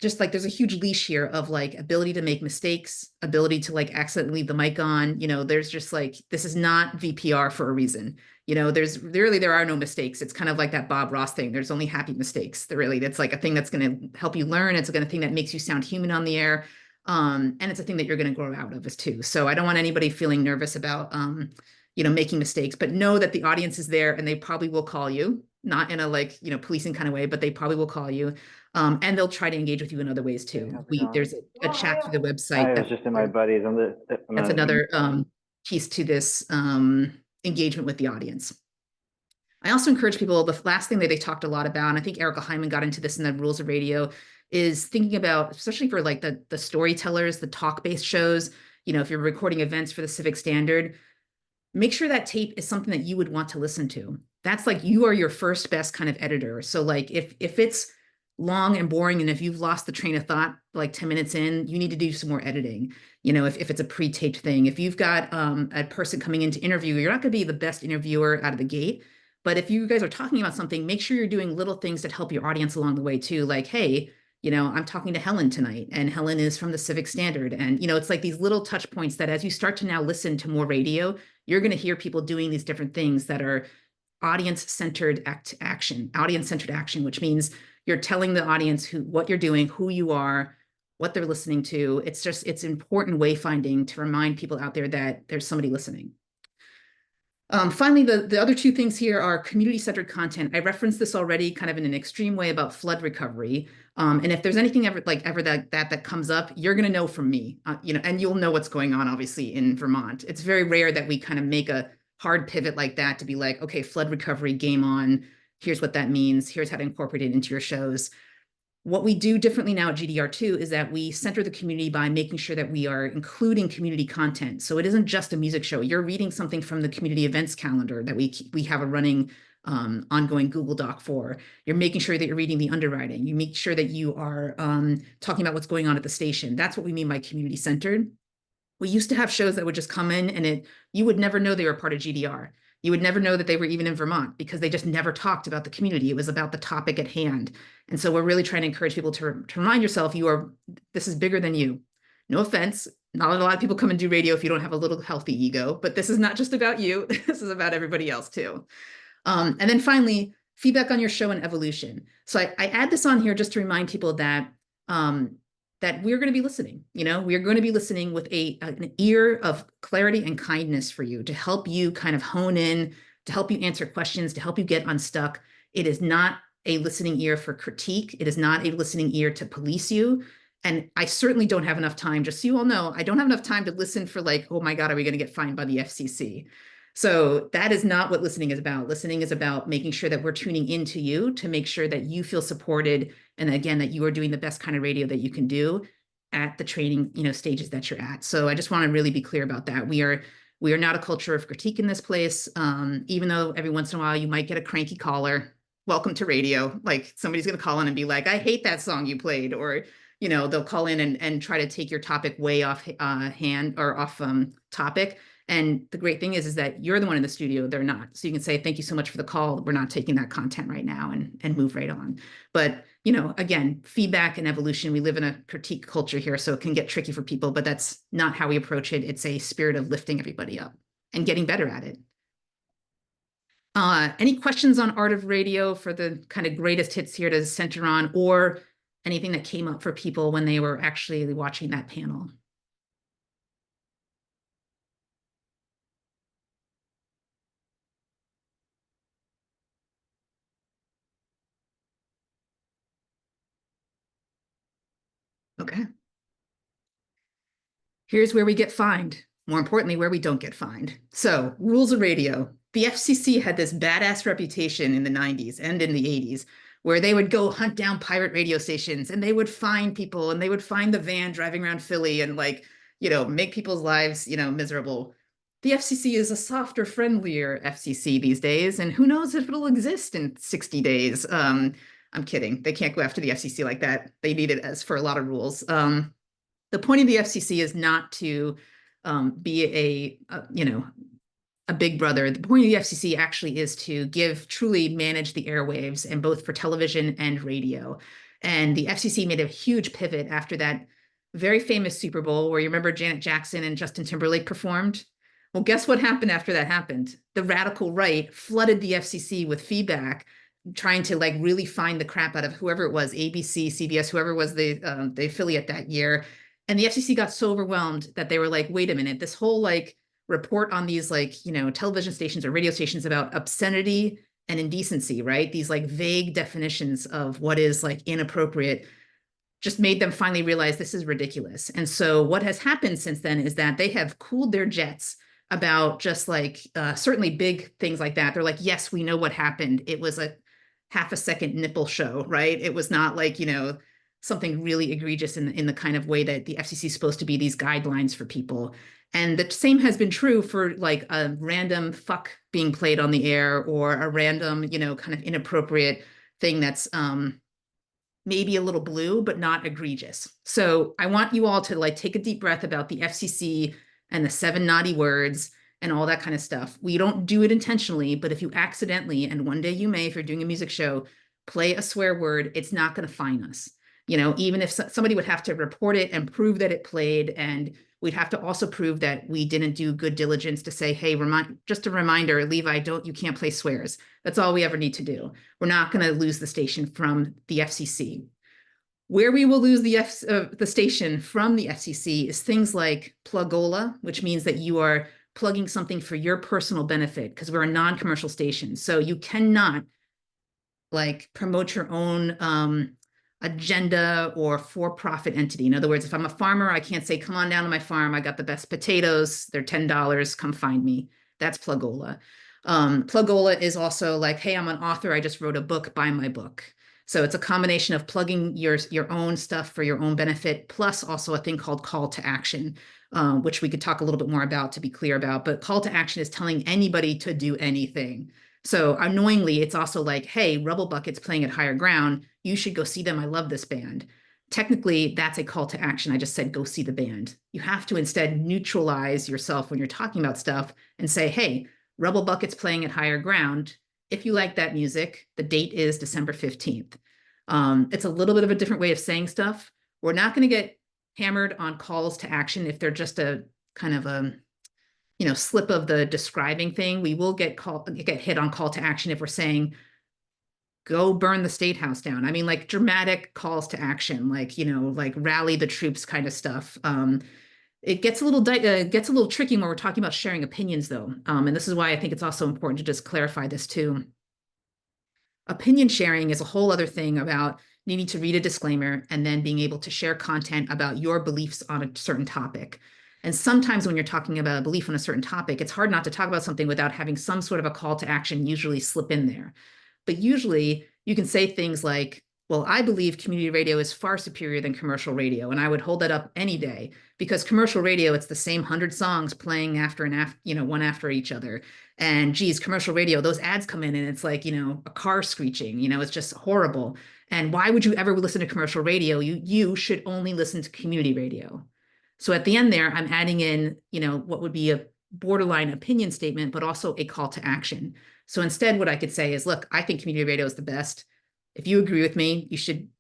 just like there's a huge leash here of like ability to make mistakes, ability to like accidentally leave the mic on. There's just like, this is not VPR for a reason. There are no mistakes. It's kind of like that Bob Ross thing. There's only happy mistakes. That's like a thing that's going to help you learn. It's a thing that makes you sound human on the air. And it's a thing that you're going to grow out of as too. So I don't want anybody feeling nervous about, making mistakes, but know that the audience is there and they probably will call you, not in a policing kind of way, but they probably will call you. And they'll try to engage with you in other ways too. There's a chat through the website. I was just in my buddies on the. That's another piece to this engagement with the audience. I also encourage people, the last thing that they talked a lot about, and I think Erica Hyman got into this in the rules of radio, is thinking about, especially for like the storytellers, the talk-based shows, if you're recording events for the Civic Standard, make sure that tape is something that you would want to listen to. That's like, you are your first best kind of editor. So like if it's long and boring, and if you've lost the train of thought like 10 minutes in, you need to do some more editing. If it's a pre-taped thing, if you've got a person coming in to interview, you're not going to be the best interviewer out of the gate. But if you guys are talking about something, make sure you're doing little things that help your audience along the way too. Like, hey, I'm talking to Helen tonight, and Helen is from the Civic Standard. And, it's like these little touch points that as you start to now listen to more radio, you're going to hear people doing these different things that are audience-centered action, which means you're telling the audience what you're doing, who you are, what they're listening to. It's important wayfinding to remind people out there that there's somebody listening. Finally, the other two things here are community-centered content. I referenced this already kind of in an extreme way about flood recovery. And if there's anything ever that comes up, you're going to know from me, and you'll know what's going on, obviously, in Vermont. It's very rare that we kind of make a hard pivot like that to be like, okay, flood recovery, game on. Here's what that means. Here's how to incorporate it into your shows. What we do differently now at GDR2 is that we center the community by making sure that we are including community content. So it isn't just a music show. You're reading something from the community events calendar that we have a running ongoing Google Doc for. You're making sure that you're reading the underwriting. You make sure that you are talking about what's going on at the station. That's what we mean by community centered. We used to have shows that would just come in and you would never know they were part of GDR. You would never know that they were even in Vermont because they just never talked about the community. It was about the topic at hand. And so we're really trying to encourage people to remind yourself, this is bigger than you. No offense. Not a lot of people come and do radio if you don't have a little healthy ego, but this is not just about you. This is about everybody else too. And then finally, feedback on your show and evolution. So I add this on here just to remind people that that we're going to be listening. We're going to be listening with an ear of clarity and kindness for you to help you kind of hone in, to help you answer questions, to help you get unstuck. It is not a listening ear for critique. It is not a listening ear to police you. And I certainly don't have enough time, just so you all know, I don't have enough time to listen for like, oh my God, are we going to get fined by the FCC? So that is not what listening is about. Listening is about making sure that we're tuning into you to make sure that you feel supported. And again, that you are doing the best kind of radio that you can do at the training, stages that you're at. So I just want to really be clear about that. We are not a culture of critique in this place. Even though every once in a while you might get a cranky caller, welcome to radio. Like somebody's going to call in and be like, I hate that song you played. Or, they'll call in and try to take your topic way off hand or off topic. And the great thing is that you're the one in the studio, they're not. So you can say, thank you so much for the call. We're not taking that content right now and move right on. But, again, feedback and evolution, we live in a critique culture here, so it can get tricky for people, but that's not how we approach it. It's a spirit of lifting everybody up and getting better at it. Any questions on art of radio for the kind of greatest hits here to center on, or anything that came up for people when they were actually watching that panel? Okay. Here's where we get fined. More importantly, where we don't get fined. So, rules of radio. The FCC had this badass reputation in the 90s and in the 80s where they would go hunt down pirate radio stations and they would find people and they would find the van driving around Philly and, like, make people's lives, miserable. The FCC is a softer, friendlier FCC these days, and who knows if it'll exist in 60 days. I'm kidding. They can't go after the FCC like that. They need it as for a lot of rules. The point of the FCC is not to be a big brother. The point of the FCC actually is to truly manage the airwaves, and both for television and radio. And the FCC made a huge pivot after that very famous Super Bowl where you remember Janet Jackson and Justin Timberlake performed. Well, guess what happened after that happened? The radical right flooded the FCC with feedback, trying to really find the crap out of whoever it was, ABC, CBS, whoever was the affiliate that year. And the FCC got so overwhelmed that they were like, wait a minute, this whole report on these television stations or radio stations about obscenity and indecency, right? These vague definitions of what is inappropriate just made them finally realize this is ridiculous. And so what has happened since then is that they have cooled their jets about just certainly big things like that. They're like, yes, we know what happened. It was a half a second nipple show, right? It was not something really egregious in the kind of way that the FCC is supposed to be these guidelines for people. And the same has been true for a random fuck being played on the air, or a random, kind of inappropriate thing that's maybe a little blue, but not egregious. So I want you all to take a deep breath about the FCC and the 7 naughty words and all that kind of stuff. We don't do it intentionally, but if you accidentally, and one day you may, if you're doing a music show, play a swear word, it's not going to fine us. Even if somebody would have to report it and prove that it played, and we'd have to also prove that we didn't do good diligence to say, hey, just a reminder, Levi, you can't play swears. That's all we ever need to do. We're not going to lose the station from the FCC. Where we will lose the station from the FCC is things like plugola, which means that you are plugging something for your personal benefit, because we're a non-commercial station. So you cannot promote your own agenda or for-profit entity. In other words, if I'm a farmer, I can't say, come on down to my farm. I got the best potatoes. They're $10. Come find me. That's plugola. Plugola is also hey, I'm an author. I just wrote a book. Buy my book. So it's a combination of plugging your own stuff for your own benefit, plus also a thing called call to action, which we could talk a little bit more about to be clear about. But call to action is telling anybody to do anything. So annoyingly, it's also hey, Rubble Bucket's playing at Higher Ground. You should go see them. I love this band. Technically, that's a call to action. I just said, go see the band. You have to instead neutralize yourself when you're talking about stuff and say, hey, Rubble Bucket's playing at Higher Ground. If you like that music, the date is December 15th. It's a little bit of a different way of saying stuff. We're not going to get hammered on calls to action if they're just a kind of a slip of the describing thing. We will get hit on call to action if we're saying, go burn the state house down. I mean, dramatic calls to action, rally the troops kind of stuff. It gets a little tricky when we're talking about sharing opinions, though. And this is why I think it's also important to just clarify this too. Opinion sharing is a whole other thing about needing to read a disclaimer and then being able to share content about your beliefs on a certain topic. And sometimes when you're talking about a belief on a certain topic, it's hard not to talk about something without having some sort of a call to action usually slip in there. But usually you can say things like, well, I believe community radio is far superior than commercial radio. And I would hold that up any day, because commercial radio, it's the same 100 songs playing one after each other. And geez, commercial radio, those ads come in and it's a car screeching, it's just horrible. And why would you ever listen to commercial radio? You should only listen to community radio. So at the end there, I'm adding in, what would be a borderline opinion statement, but also a call to action. So instead, what I could say is, look, I think community radio is the best. If you agree with me,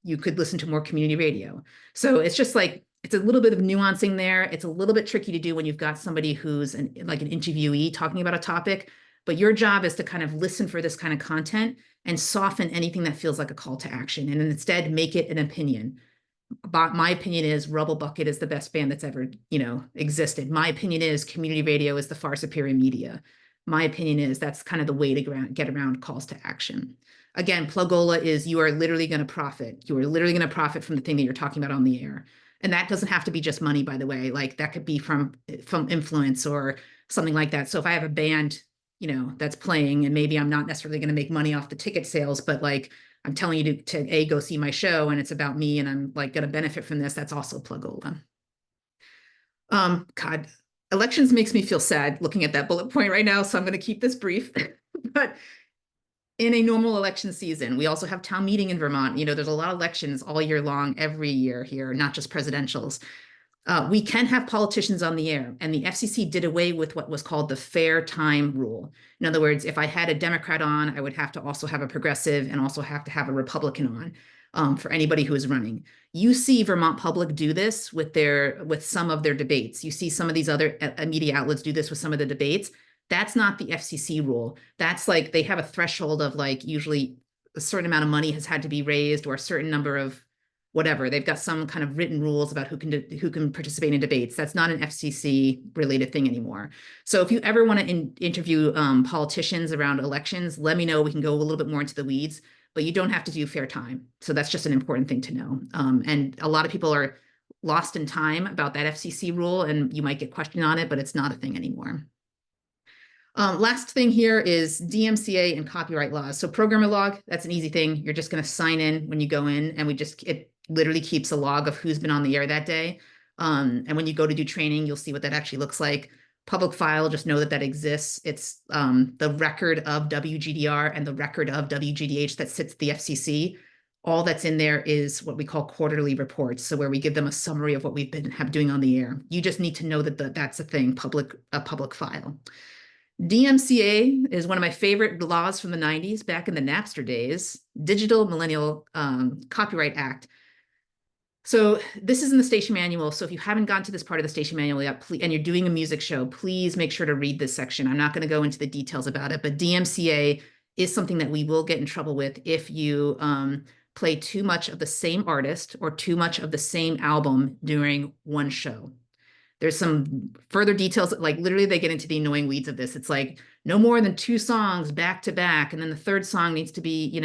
you could listen to more community radio. So it's just it's a little bit of nuancing there. It's a little bit tricky to do when you've got somebody who's an interviewee talking about a topic, but your job is to kind of listen for this kind of content and soften anything that feels like a call to action, and instead make it an opinion. My opinion is Rubble Bucket is the best band that's ever, existed. My opinion is community radio is the far superior media. My opinion is that's kind of the way to get around calls to action. Again, Plugola is you are literally going to profit. You are literally going to profit from the thing that you're talking about on the air. And that doesn't have to be just money, by the way. Like that could be from influence or something like that. So if I have a band, that's playing, and maybe I'm not necessarily going to make money off the ticket sales, but like I'm telling you to go see my show and it's about me and I'm like going to benefit from this, that's also Plugola. God, elections makes me feel sad looking at that bullet point right now, so I'm going to keep this brief. But in a normal election season, we also have town meeting in Vermont. There's a lot of elections all year long, every year here, not just presidentials. We can have politicians on the air, and the FCC did away with what was called the fair time rule. In other words, if I had a Democrat on, I would have to also have a progressive and also have to have a Republican on for anybody who is running. You see Vermont Public do this with some of their debates. You see some of these other media outlets do this with some of the debates. That's not the FCC rule. That's like they have a threshold of like usually a certain amount of money has had to be raised or a certain number of whatever. They've got some kind of written rules about who can participate in debates. That's not an FCC related thing anymore. So if you ever want to interview politicians around elections, let me know. We can go a little bit more into the weeds, but you don't have to do fair time. So that's just an important thing to know. And a lot of people are lost in time about that FCC rule, and you might get questioned on it, but it's not a thing anymore. Last thing here is DMCA and copyright laws. So programmer log, that's an easy thing. You're just going to sign in when you go in, and it literally keeps a log of who's been on the air that day. And when you go to do training, you'll see what that actually looks like. Public file, just know that exists. It's the record of WGDR and the record of WGDH that sits at the FCC. All that's in there is what we call quarterly reports. So where we give them a summary of what we've been doing on the air. You just need to know that that's a thing, a public file. DMCA is one of my favorite laws from the 90s, back in the Napster days, Digital Millennial Copyright Act. So this is in the station manual. So if you haven't gone to this part of the station manual yet, and you're doing a music show, please make sure to read this section. I'm not going to go into the details about it, but DMCA is something that we will get in trouble with if you play too much of the same artist or too much of the same album during one show. There's some further details, like literally they get into the annoying weeds of this. It's like no more than 2 songs back to back. And then the third song needs to be,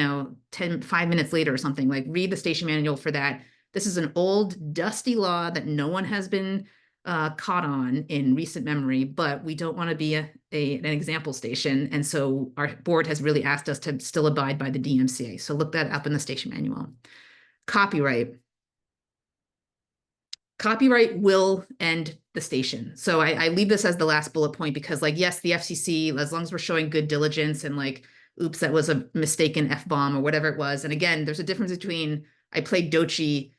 5 minutes later or something. Like read the station manual for that. This is an old dusty law that no one has been caught on in recent memory, but we don't want to be an example station. And so our board has really asked us to still abide by the DMCA. So look that up in the station manual. Copyright will end the station. So I leave this as the last bullet point because, like, yes, the FCC, as long as we're showing good diligence and like, oops, that was a mistaken F-bomb or whatever it was. And again, there's a difference between, I played Doechii,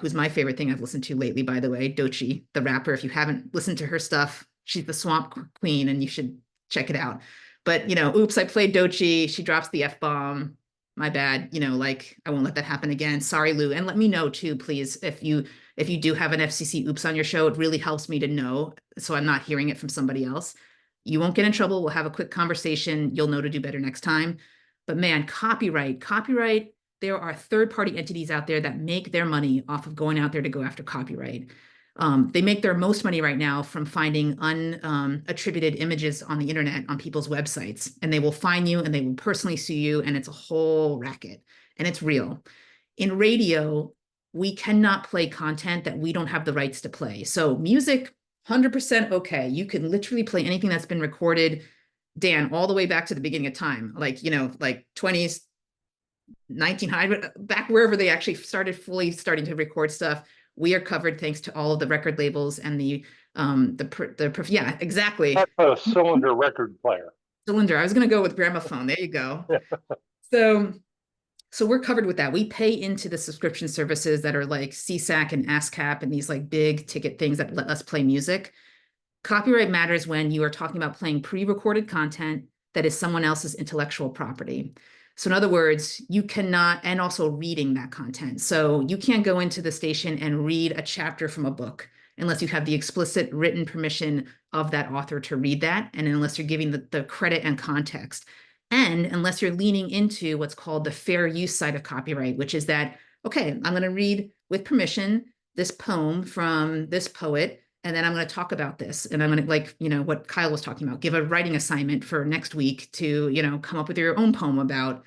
who's my favorite thing I've listened to lately, by the way, Doechii, the rapper. If you haven't listened to her stuff, she's the Swamp Queen and you should check it out. But, oops, I played Doechii, she drops the F-bomb. My bad, like I won't let that happen again. Sorry, Lou. And let me know too, please, if you do have an FCC oops on your show. It really helps me to know, so I'm not hearing it from somebody else. You won't get in trouble. We'll have a quick conversation. You'll know to do better next time. But man, copyright, there are third-party entities out there that make their money off of going out there to go after copyright. They make their most money right now from finding unattributed images on the internet on people's websites, and they will find you and they will personally sue you, and it's a whole racket, and it's real. In radio, we cannot play content that we don't have the rights to play. So music, 100% okay. You can literally play anything that's been recorded, Dan, all the way back to the beginning of time, like 20s, 1900, back wherever they actually starting to record stuff. We are covered thanks to all of the record labels and yeah, exactly. That's a cylinder record player. Cylinder. I was going to go with gramophone. There you go. So we're covered with that. We pay into the subscription services that are like CSAC and ASCAP and these like big ticket things that let us play music. Copyright matters when you are talking about playing pre-recorded content that is someone else's intellectual property. So in other words, you cannot, and also reading that content. So you can't go into the station and read a chapter from a book unless you have the explicit written permission of that author to read that, and unless you're giving the credit and context, and unless you're leaning into what's called the fair use side of copyright, which is that, okay, I'm going to read with permission this poem from this poet, and then I'm going to talk about this, and I'm going to, like, what Kyle was talking about, give a writing assignment for next week to, come up with your own poem about,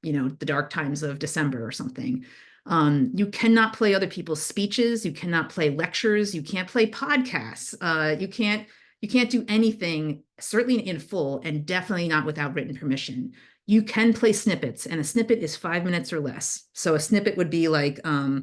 the dark times of December or something. You cannot play other people's speeches. You cannot play lectures. You can't play podcasts. You can't do anything, certainly in full, and definitely not without written permission. You can play snippets, and a snippet is 5 minutes or less. So a snippet would be like, well,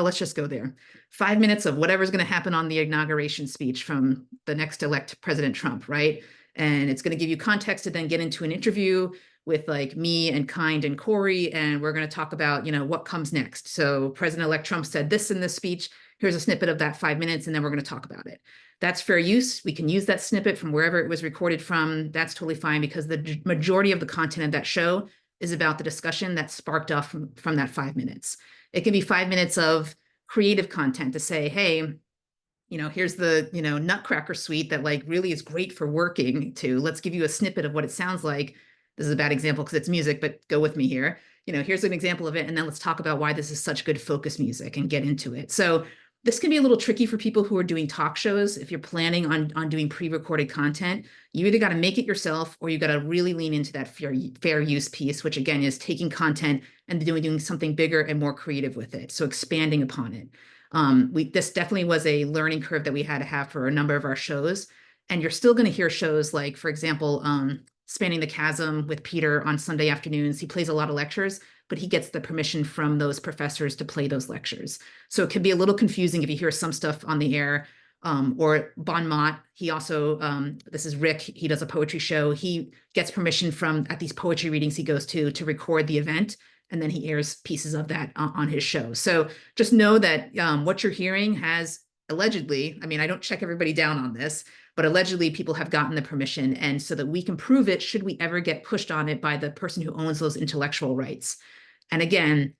let's just go there. 5 minutes of whatever's going to happen on the inauguration speech from the next elect President Trump, right? And it's going to give you context to then get into an interview with like me and Kind and Corey, and we're going to talk about, what comes next. So President-elect Trump said this in this speech. Here's a snippet of that 5 minutes, and then we're going to talk about it. That's fair use. We can use that snippet from wherever it was recorded from. That's totally fine, because the majority of the content of that show is about the discussion that sparked off from that 5 minutes. It can be 5 minutes of creative content to say, hey, here's the, Nutcracker suite that like really is great for working to. Let's give you a snippet of what it sounds like. This is a bad example because it's music, but go with me here. Here's an example of it. And then let's talk about why this is such good focus music and get into it. So this can be a little tricky for people who are doing talk shows. If you're planning on doing pre-recorded content, you either got to make it yourself, or you got to really lean into that fair use piece, which again is taking content and doing something bigger and more creative with it. So expanding upon it. This definitely was a learning curve that we had to have for a number of our shows. And you're still going to hear shows like, for example, Spanning the Chasm with Peter on Sunday afternoons. He plays a lot of lectures, but he gets the permission from those professors to play those lectures. So it can be a little confusing if you hear some stuff on the air. Or Bon Mott, he also, this is Rick, he does a poetry show. He gets permission from, at these poetry readings he goes to record the event, and then he airs pieces of that on his show. So just know that what you're hearing has allegedly, I mean, I don't check everybody down on this, but allegedly people have gotten the permission, and so that we can prove it should we ever get pushed on it by the person who owns those intellectual rights. And again,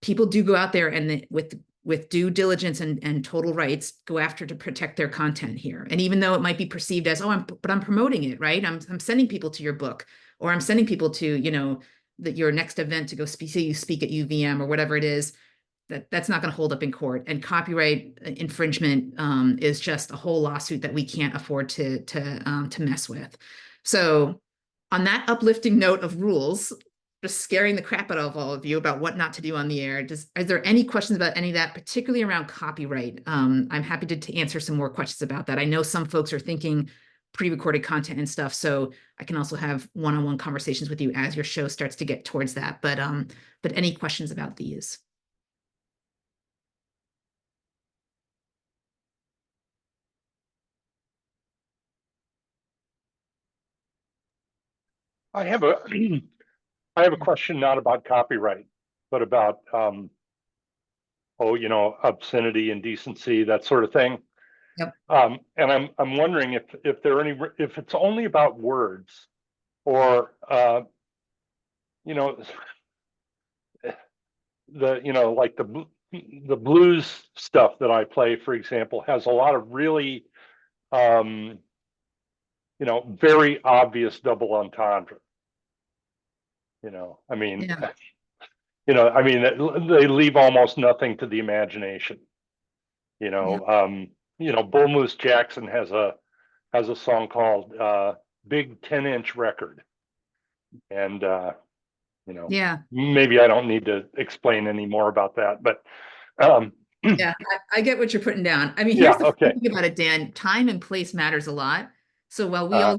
people do go out there and with due diligence and total rights, go after to protect their content here. And even though it might be perceived as, oh, but I'm promoting it, right? I'm sending people to your book, or I'm sending people to, your next event to go speak at UVM or whatever it is, that's not going to hold up in court. And copyright infringement is just a whole lawsuit that we can't afford to mess with. So on that uplifting note of rules, just scaring the crap out of all of you about what not to do on the air, is there any questions about any of that, particularly around copyright? I'm happy to answer some more questions about that. I know some folks are thinking pre-recorded content and stuff, so I can also have one-on-one conversations with you as your show starts to get towards that. But any questions about these? I have a question not about copyright, but about obscenity, indecency, that sort of thing. Yep. And I'm wondering if it's only about words, or like the blues stuff that I play, for example, has a lot of really very obvious double entendre. I mean, yeah. They leave almost nothing to the imagination. Bull Moose Jackson has a song called Big 10-inch Record. And yeah, maybe I don't need to explain any more about that, but yeah, I get what you're putting down. I mean, yeah, here's the okay. thing about it, Dan. Time and place matters a lot. So while we all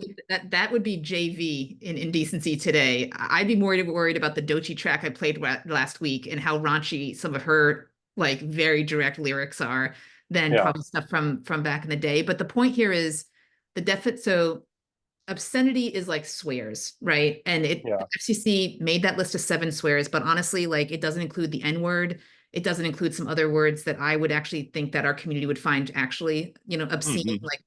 that would be JV in Indecency Today, I'd be more worried about the Doechii track I played last week and how raunchy some of her like very direct lyrics are than probably stuff from back in the day. But the point here is so obscenity is like swears, right? And FCC made that list of 7 swears, but honestly, like it doesn't include the N-word. It doesn't include some other words that I would actually think that our community would find actually, obscene. Mm-hmm. Like,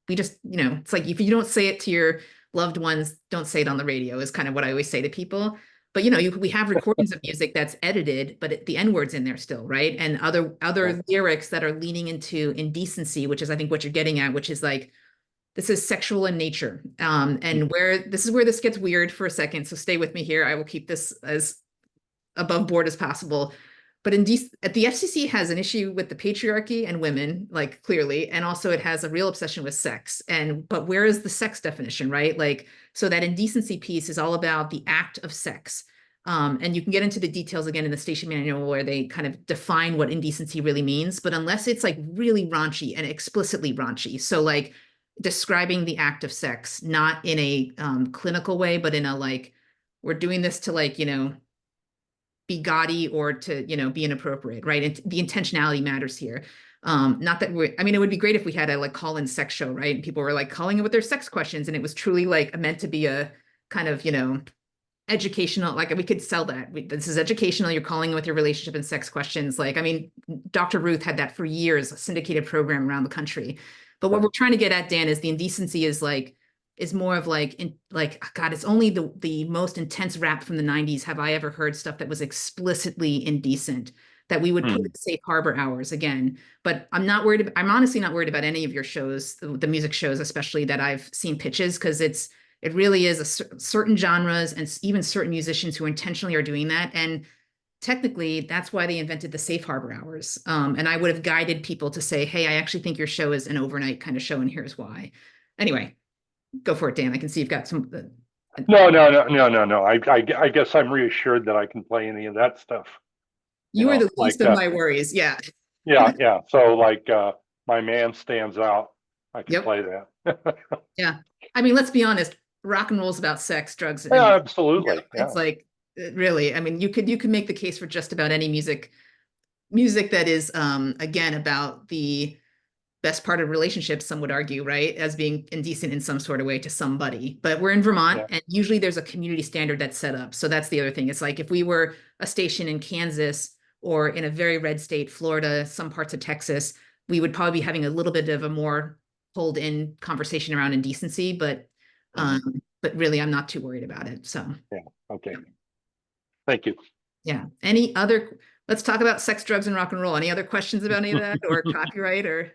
we just, it's like if you don't say it to your loved ones, don't say it on the radio is kind of what I always say to people. but we have recordings of music that's edited, but the N word's in there still, right? And other lyrics that are leaning into indecency, which is I think what you're getting at, which is like this is sexual in nature. And where this gets weird for a second. So stay with me here. I will keep this as above board as possible. But the FCC has an issue with the patriarchy and women, like clearly, and also it has a real obsession with sex. But where is the sex definition, right? Like, so that indecency piece is all about the act of sex. And you can get into the details again in the station manual where they kind of define what indecency really means. But unless it's like really raunchy and explicitly raunchy, so like describing the act of sex, not in a clinical way, but in a like, we're doing this to like, be gaudy or to, be inappropriate, right? And the intentionality matters here. Not that it would be great if we had a like call-in sex show, right? And people were like calling in with their sex questions and it was truly like meant to be a kind of, educational, like we could sell that. This is educational. You're calling in with your relationship and sex questions. Like, Dr. Ruth had that for years, a syndicated program around the country. But what we're trying to get at, Dan, is the indecency is more of like, God, it's only the most intense rap from the 90s have I ever heard stuff that was explicitly indecent that we would put in safe harbor hours again. But I'm honestly not worried about any of your shows, the music shows, especially that I've seen pitches, because it really is certain genres and even certain musicians who intentionally are doing that. And technically, that's why they invented the safe harbor hours. And I would have guided people to say, hey, I actually think your show is an overnight kind of show, and here's why. Anyway, go for it, Dan. I can see you've got some. No. I guess I'm reassured that I can play any of that stuff. You are the least of my worries. Yeah. Yeah. So like my man stands out. I can play that. Yeah. Let's be honest. Rock and roll is about sex, drugs. And, yeah, absolutely. It's like really. You could make the case for just about any music that is again about the best part of relationships, some would argue, right, as being indecent in some sort of way to somebody. But we're in Vermont, and usually there's a community standard that's set up. So that's the other thing. It's like if we were a station in Kansas or in a very red state, Florida, some parts of Texas, we would probably be having a little bit of a more pulled in conversation around indecency. But really, I'm not too worried about it. So yeah, okay. Thank you. Yeah. Let's talk about sex, drugs, and rock and roll. Any other questions about any of that, or copyright, or?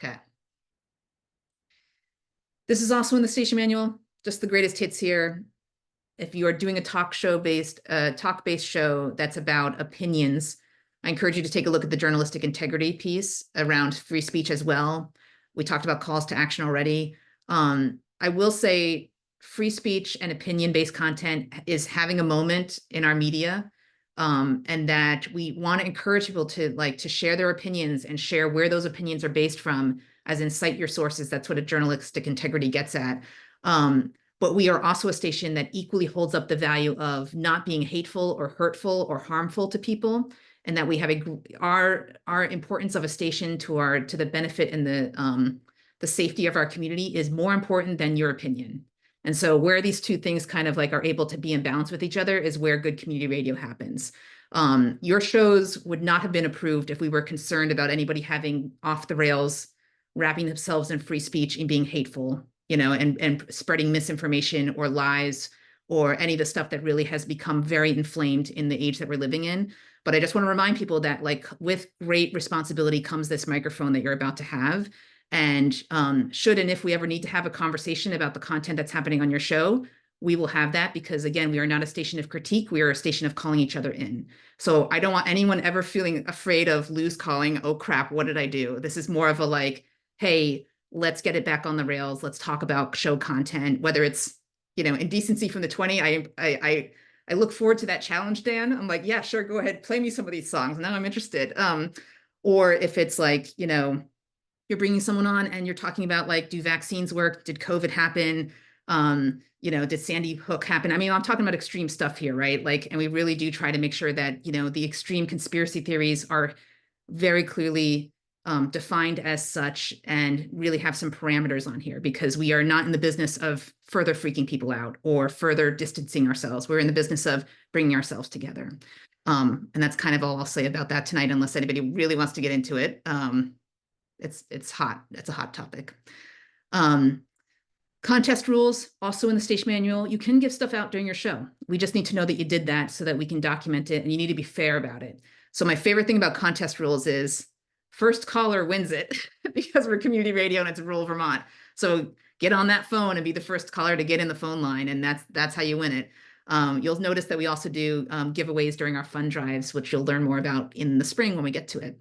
Okay. This is also in the station manual, just the greatest hits here. If you are doing a talk-based show that's about opinions, I encourage you to take a look at the journalistic integrity piece around free speech as well. We talked about calls to action already. I will say free speech and opinion-based content is having a moment in our media, and that we want to encourage people to share their opinions and share where those opinions are based from, as in cite your sources. That's what a journalistic integrity gets at. But we are also a station that equally holds up the value of not being hateful or hurtful or harmful to people, and that we have our importance of a station to the benefit and the safety of our community is more important than your opinion. And so where these two things kind of like are able to be in balance with each other is where good community radio happens. Your shows would not have been approved if we were concerned about anybody having off the rails, wrapping themselves in free speech and being hateful, and spreading misinformation or lies or any of the stuff that really has become very inflamed in the age that we're living in. But I just want to remind people that with great responsibility comes this microphone that you're about to have. And should and if we ever need to have a conversation about the content that's happening on your show, we will have that, because again, we are not a station of critique. We are a station of calling each other in. So I don't want anyone ever feeling afraid of lose calling. Oh crap, what did I do? This is more of a hey, let's get it back on the rails. Let's talk about show content, whether it's, indecency from the 20. I look forward to that challenge, Dan. I'm like, yeah, sure. Go ahead. Play me some of these songs. Now I'm interested. Or if it's you're bringing someone on and you're talking about do vaccines work? Did COVID happen? Did Sandy Hook happen? I'm talking about extreme stuff here, right? And we really do try to make sure that, the extreme conspiracy theories are very clearly defined as such and really have some parameters on here, because we are not in the business of further freaking people out or further distancing ourselves. We're in the business of bringing ourselves together. And that's kind of all I'll say about that tonight, unless anybody really wants to get into it. It's hot. It's a hot topic. Contest rules, also in the station manual. You can give stuff out during your show. We just need to know that you did that so that we can document it, and you need to be fair about it. So my favorite thing about contest rules is first caller wins it because we're community radio and it's rural Vermont. So get on that phone and be the first caller to get in the phone line, and that's how you win it. You'll notice that we also do giveaways during our fund drives, which you'll learn more about in the spring when we get to it.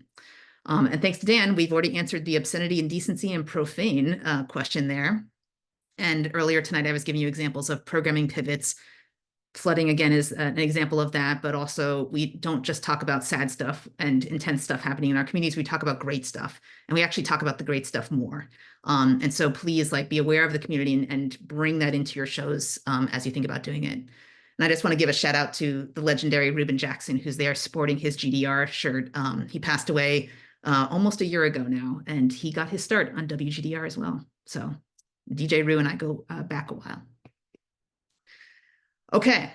And thanks to Dan, we've already answered the obscenity, indecency, and profane question there. And earlier tonight, I was giving you examples of programming pivots. Flooding, again, is an example of that, but also we don't just talk about sad stuff and intense stuff happening in our communities. We talk about great stuff, and we actually talk about the great stuff more. And so please, like, be aware of the community and bring that into your shows as you think about doing it. And I just want to give a shout out to the legendary Reuben Jackson, who's there sporting his GDR shirt. He passed away almost a year ago now, and he got his start on WGDR as well. So DJ Rue and I go back a while. Okay.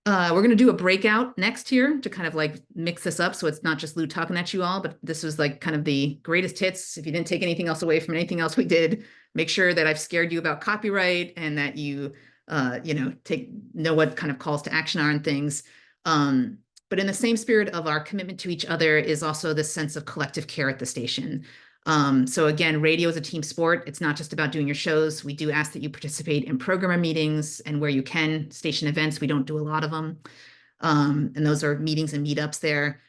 We're going to do a breakout next here to kind of like mix this up. So it's not just Lou talking at you all, but this was like kind of the greatest hits. If you didn't take anything else away from anything else we did, make sure that I've scared you about copyright and that you, know what kind of calls to action are and things. But in the same spirit of our commitment to each other is also this sense of collective care at the station. So again, radio is a team sport. It's not just about doing your shows. We do ask that you participate in programmer meetings and where you can, station events. We don't do a lot of them. And those are meetings and meetups there.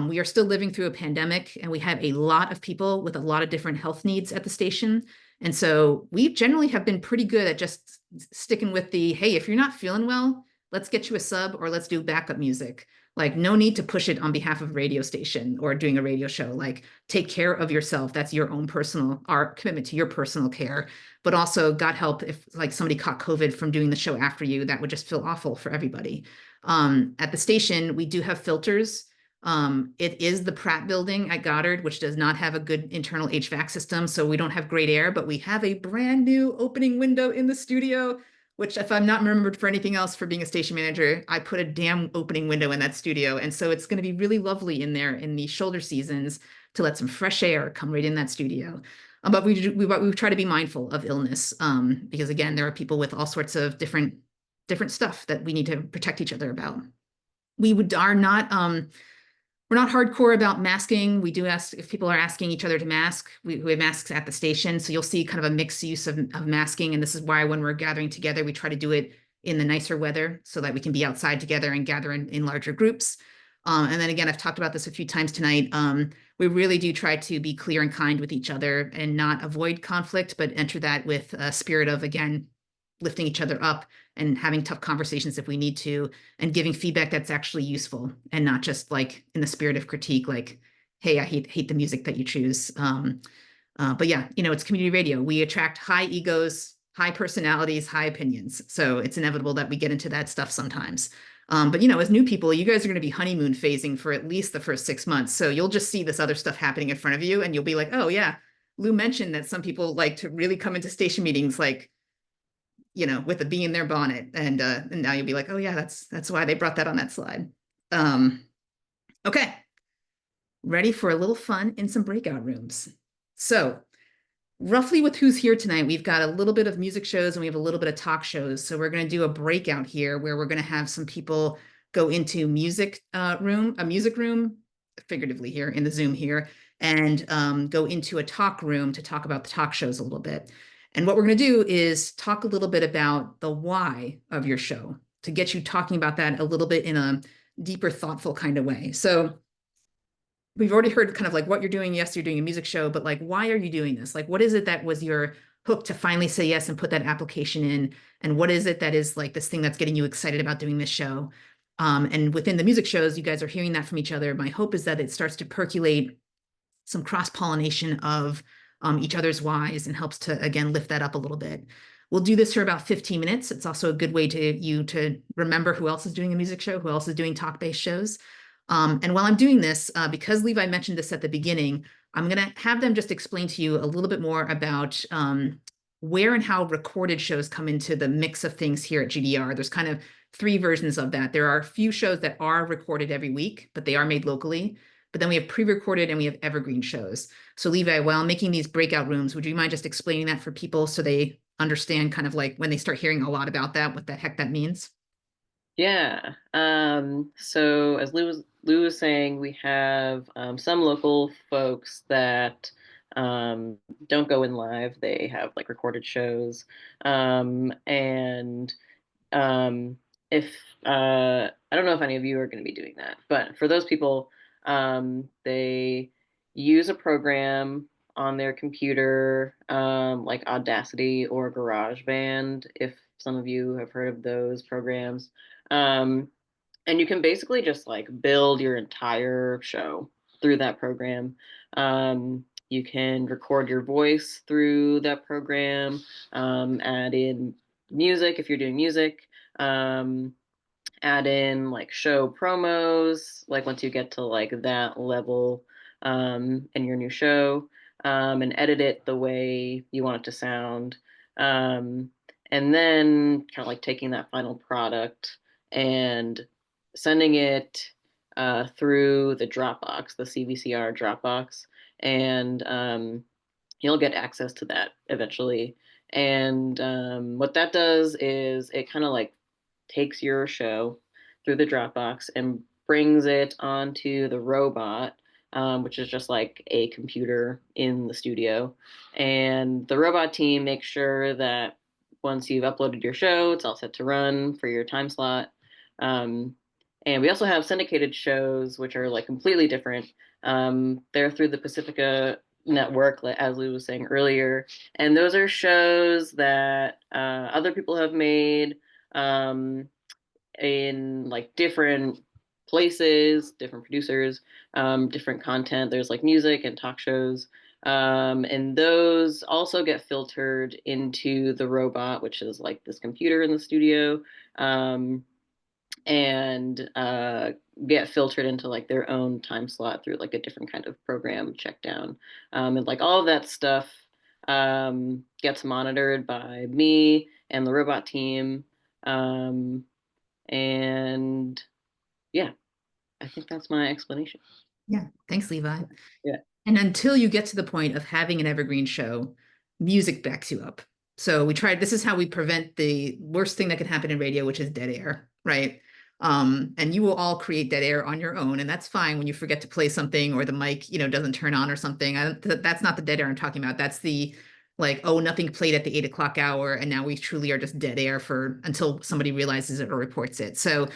We are still living through a pandemic, and we have a lot of people with a lot of different health needs at the station. And so we generally have been pretty good at just sticking with the, hey, if you're not feeling well, let's get you a sub or let's do backup music. Like, no need to push it on behalf of a radio station or doing a radio show. Like, take care of yourself. That's your own our commitment to your personal care. But also, God help if like somebody caught COVID from doing the show after you, that would just feel awful for everybody. At the station, we do have filters. It is the Pratt building at Goddard, which does not have a good internal HVAC system. So we don't have great air, but we have a brand new opening window in the studio, which, if I'm not remembered for anything else for being a station manager, I put a damn opening window in that studio. And so it's going to be really lovely in there in the shoulder seasons to let some fresh air come right in that studio. But we try to be mindful of illness because, again, there are people with all sorts of different stuff that we need to protect each other about. Are not we're not hardcore about masking. We do ask if people are asking each other to mask. We have masks at the station. So you'll see kind of a mixed use of masking. And this is why when we're gathering together, we try to do it in the nicer weather so that we can be outside together and gather in larger groups. And then again, I've talked about this a few times tonight. We really do try to be clear and kind with each other and not avoid conflict, but enter that with a spirit of, again, lifting each other up and having tough conversations if we need to, and giving feedback that's actually useful and not just like in the spirit of critique, like, hey, I hate the music that you choose. But yeah, it's community radio. We attract high egos, high personalities, high opinions. So it's inevitable that we get into that stuff sometimes. But as new people, you guys are going to be honeymoon phasing for at least the first 6 months. So you'll just see this other stuff happening in front of you, and you'll be like, oh yeah, Lou mentioned that some people like to really come into station meetings like, with a bee in their bonnet, and now you'll be like, oh yeah, that's why they brought that on that slide. Okay, ready for a little fun in some breakout rooms. So roughly with who's here tonight, we've got a little bit of music shows and we have a little bit of talk shows. So we're going to do a breakout here where we're going to have some people go into a music room, figuratively here in the Zoom here, and go into a talk room to talk about the talk shows a little bit. And what we're going to do is talk a little bit about the why of your show to get you talking about that a little bit in a deeper, thoughtful kind of way. So we've already heard kind of like what you're doing. Yes, you're doing a music show, but like, why are you doing this? Like, what is it that was your hook to finally say yes and put that application in? And what is it that is like this thing that's getting you excited about doing this show? And within the music shows, you guys are hearing that from each other. My hope is that it starts to percolate some cross-pollination of each other's whys and helps to, again, lift that up a little bit. We'll do this for about 15 minutes. It's also a good way to remember who else is doing a music show, who else is doing talk-based shows. And while I'm doing this, because Levi mentioned this at the beginning, I'm going to have them just explain to you a little bit more about where and how recorded shows come into the mix of things here at GDR. There's kind of 3 versions of that. There are a few shows that are recorded every week, but they are made locally. But then we have pre-recorded and we have evergreen shows. So Levi, while I'm making these breakout rooms, would you mind just explaining that for people so they understand kind of like when they start hearing a lot about that, what the heck that means? Yeah. So as Lou was saying, we have some local folks that don't go in live. They have like recorded shows. And um, if I don't know if any of you are going to be doing that, but for those people, they use a program on their computer, like Audacity or GarageBand, if some of you have heard of those programs. Um, and you can basically just like build your entire show through that program. You can record your voice through that program, add in music if you're doing music, um, add in like show promos, like once you get to like that level in your new show, and edit it the way you want it to sound. Um, and then kind of like taking that final product and sending it through the Dropbox, the CVCR Dropbox, and you'll get access to that eventually. And what that does is it kind of like takes your show through the Dropbox and brings it onto the robot, which is just like a computer in the studio. And the robot team makes sure that once you've uploaded your show, it's all set to run for your time slot. Um, and we also have syndicated shows, which are like completely different. They're through the Pacifica network, as Lou was saying earlier. And those are shows that other people have made in like different places, different producers, different content. There's like music and talk shows. And those also get filtered into the robot, which is like this computer in the studio. And get filtered into like their own time slot through like a different kind of program check down. And like all of that stuff gets monitored by me and the robot team. And yeah, I think that's my explanation. Yeah, thanks, Levi. Yeah. And until you get to the point of having an evergreen show, music backs you up. So this is how we prevent the worst thing that can happen in radio, which is dead air, right? And you will all create dead air on your own, and that's fine when you forget to play something or the mic, doesn't turn on or something. That's not the dead air I'm talking about. That's the like, oh, nothing played at the 8 o'clock hour, and now we truly are just dead air until somebody realizes it or reports it. So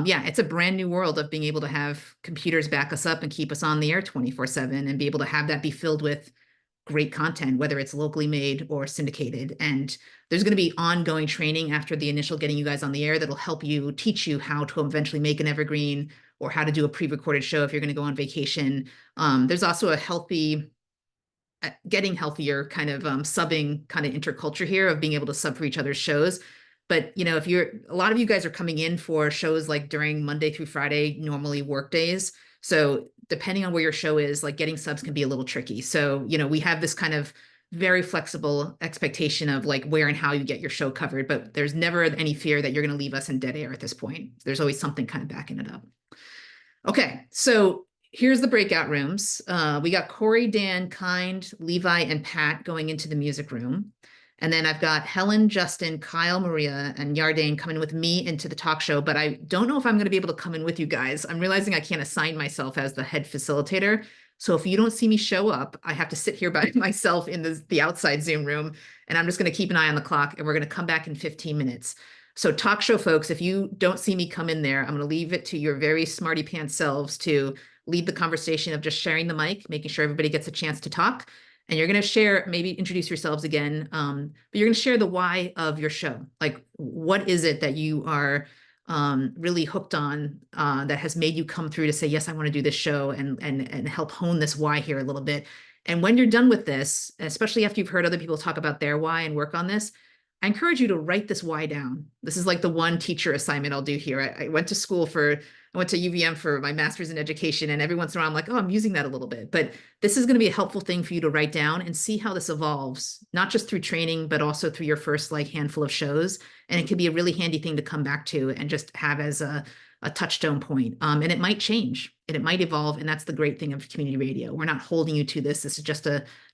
yeah, it's a brand new world of being able to have computers back us up and keep us on the air 24/7 and be able to have that be filled with great content, whether it's locally made or syndicated. And there's going to be ongoing training after the initial getting you guys on the air that'll help you, teach you how to eventually make an evergreen or how to do a pre-recorded show if you're going to go on vacation. There's also a getting healthier kind of subbing kind of interculture here of being able to sub for each other's shows. But if a lot of you guys are coming in for shows like during Monday through Friday, normally work days. So depending on where your show is, like getting subs can be a little tricky. So, we have this kind of very flexible expectation of like where and how you get your show covered, but there's never any fear that you're going to leave us in dead air at this point. There's always something kind of backing it up. Okay, so here's the breakout rooms. We got Corey, Dan, Kind, Levi, and Pat going into the music room. And then I've got Helen, Justin, Kyle, Maria, and Yardane coming with me into the talk show, but I don't know if I'm going to be able to come in with you guys. I'm realizing I can't assign myself as the head facilitator. So if you don't see me show up, I have to sit here by myself in the outside Zoom room, and I'm just going to keep an eye on the clock, and we're going to come back in 15 minutes. So talk show folks, if you don't see me come in there, I'm going to leave it to your very smarty pants selves to lead the conversation of just sharing the mic, making sure everybody gets a chance to talk. And you're going to share, maybe introduce yourselves again, but you're going to share the why of your show. Like, what is it that you are really hooked on that has made you come through to say, yes, I want to do this show and help hone this why here a little bit. And when you're done with this, especially after you've heard other people talk about their why and work on this, I encourage you to write this why down. This is like the one teacher assignment I'll do here. I went to UVM for my master's in education, and every once in a while I'm like, oh, I'm using that a little bit. But this is going to be a helpful thing for you to write down and see how this evolves, not just through training, but also through your first like handful of shows. And it could be a really handy thing to come back to and just have as a touchstone point. And it might change and it might evolve. And that's the great thing of community radio. We're not holding you to this. This is just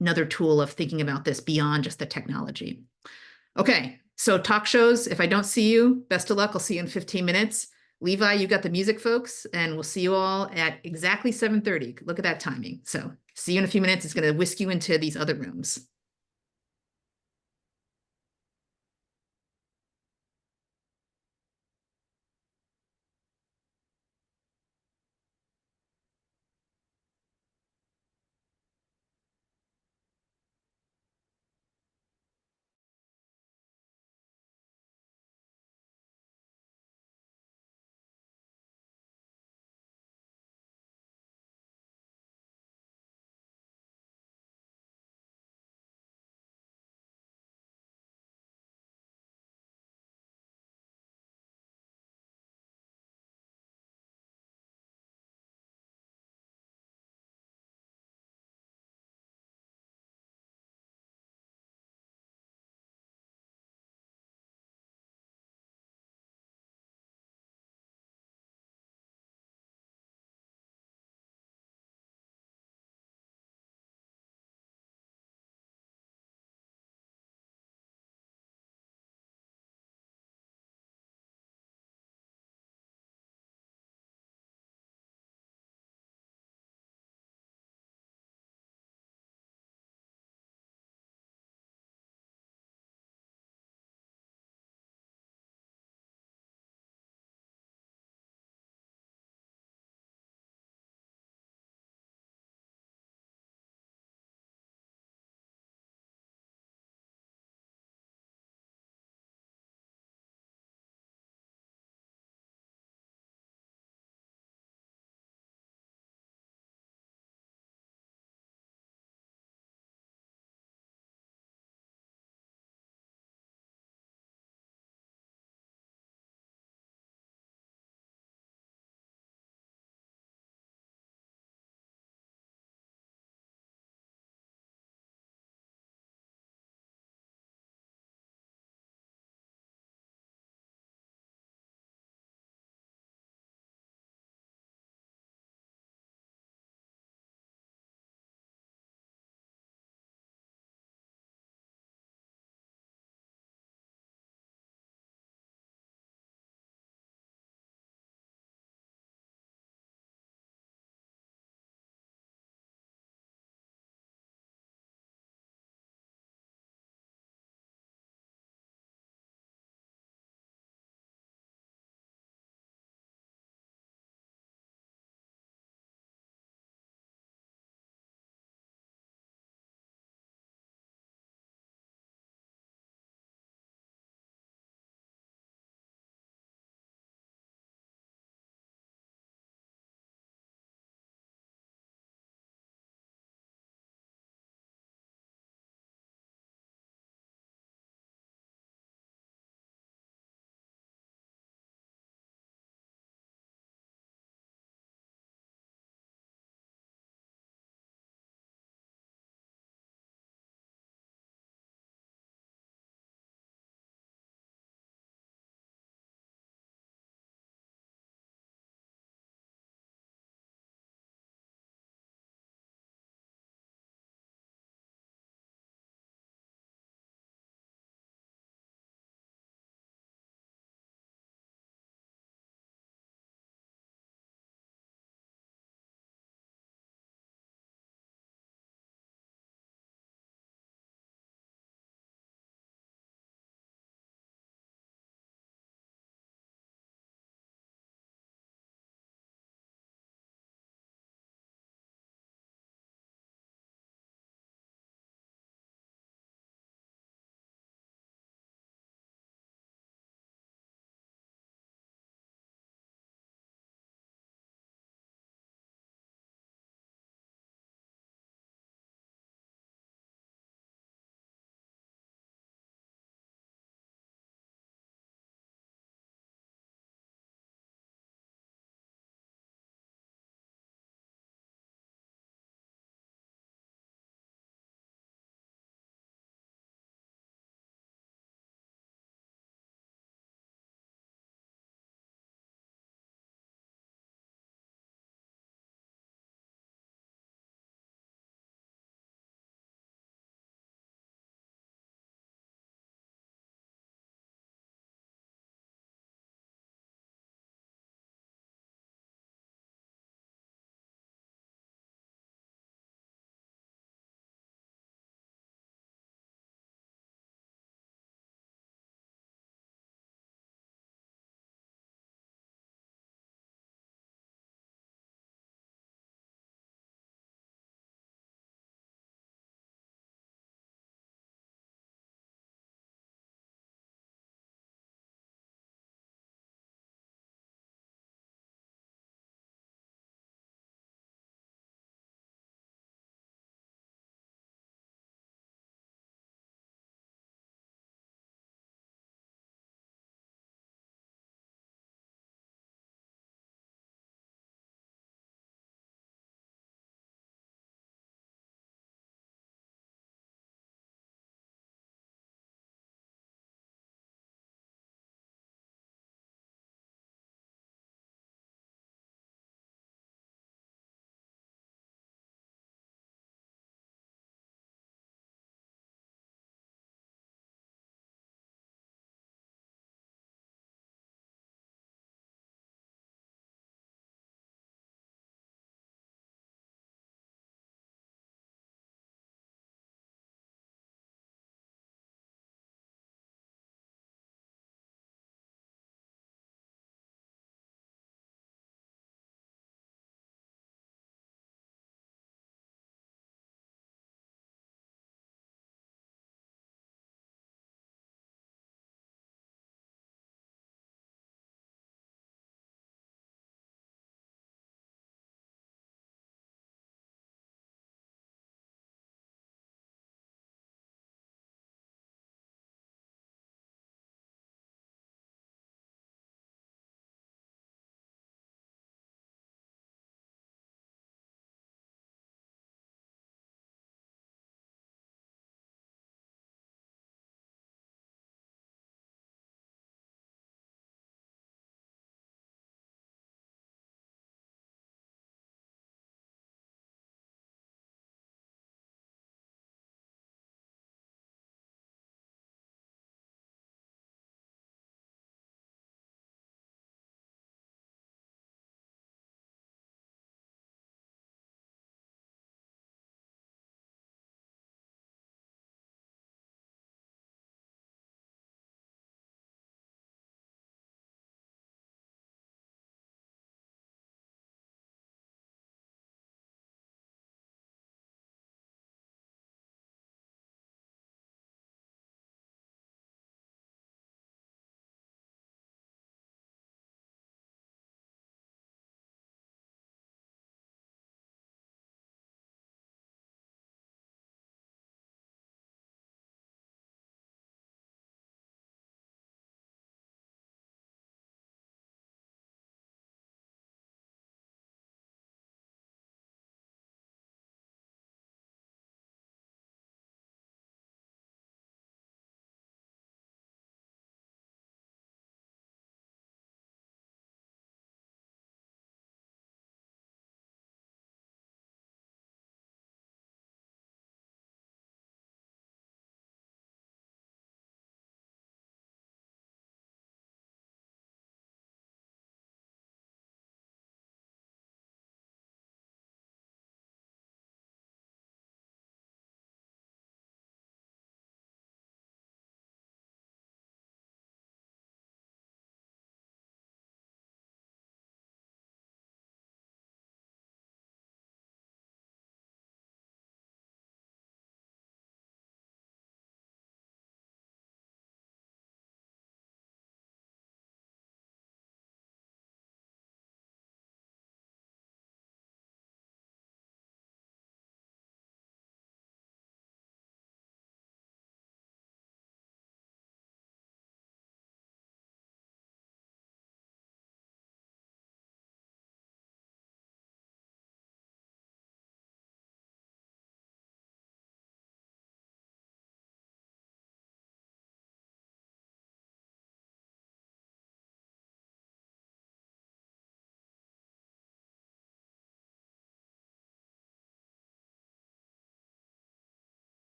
another tool of thinking about this beyond just the technology. Okay, so talk shows, if I don't see you, best of luck. I'll see you in 15 minutes. Levi, you got the music, folks, and we'll see you all at exactly 7:30. Look at that timing. So see you in a few minutes. It's going to whisk you into these other rooms.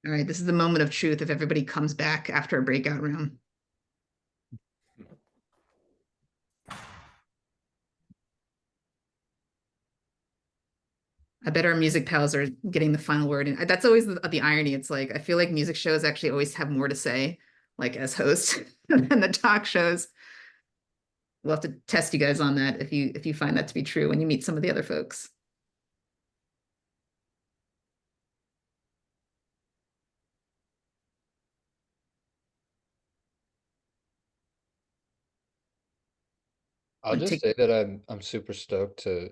All right, this is the moment of truth if everybody comes back after a breakout room. I bet our music pals are getting the final word. And that's always the irony. It's like, I feel like music shows actually always have more to say, like as hosts than the talk shows. We'll have to test you guys on that if you find that to be true when you meet some of the other folks. I'll just say that I'm super stoked to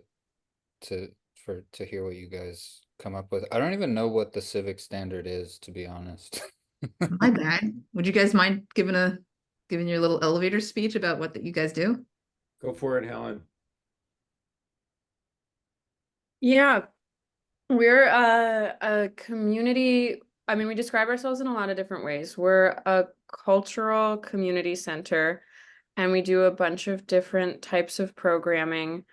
to hear what you guys come up with. I don't even know what the civic standard is, to be honest. My bad. Would you guys mind giving your little elevator speech about what that you guys do? Go for it, Helen. Yeah, we're a community. I mean, we describe ourselves in a lot of different ways. We're a cultural community center, and we do a bunch of different types of programming.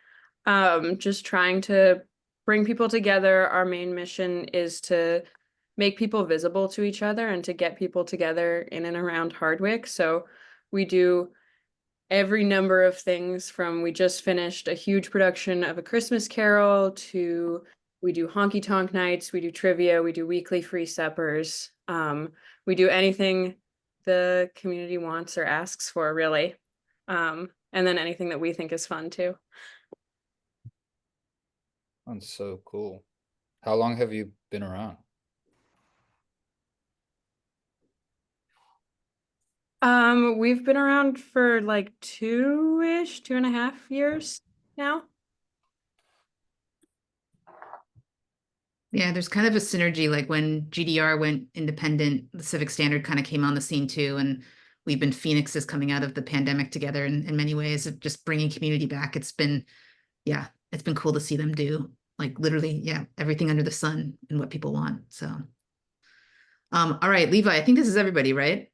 Just trying to bring people together. Our main mission is to make people visible to each other and to get people together in and around Hardwick. So we do every number of things from we just finished a huge production of A Christmas Carol to we do honky tonk nights, we do trivia, we do weekly free suppers. We do anything the community wants or asks for, really. And then anything that we think is fun too. That's so cool. How long have you been around? We've been around for like 2.5 years now. Yeah, there's kind of a synergy. Like when GDR went independent, the Civic Standard kind of came on the scene too. And we've been phoenixes coming out of the pandemic together in many ways of just bringing community back. It's been cool to see them do like literally, yeah, everything under the sun and what people want. So, all right, Levi, I think this is everybody, right?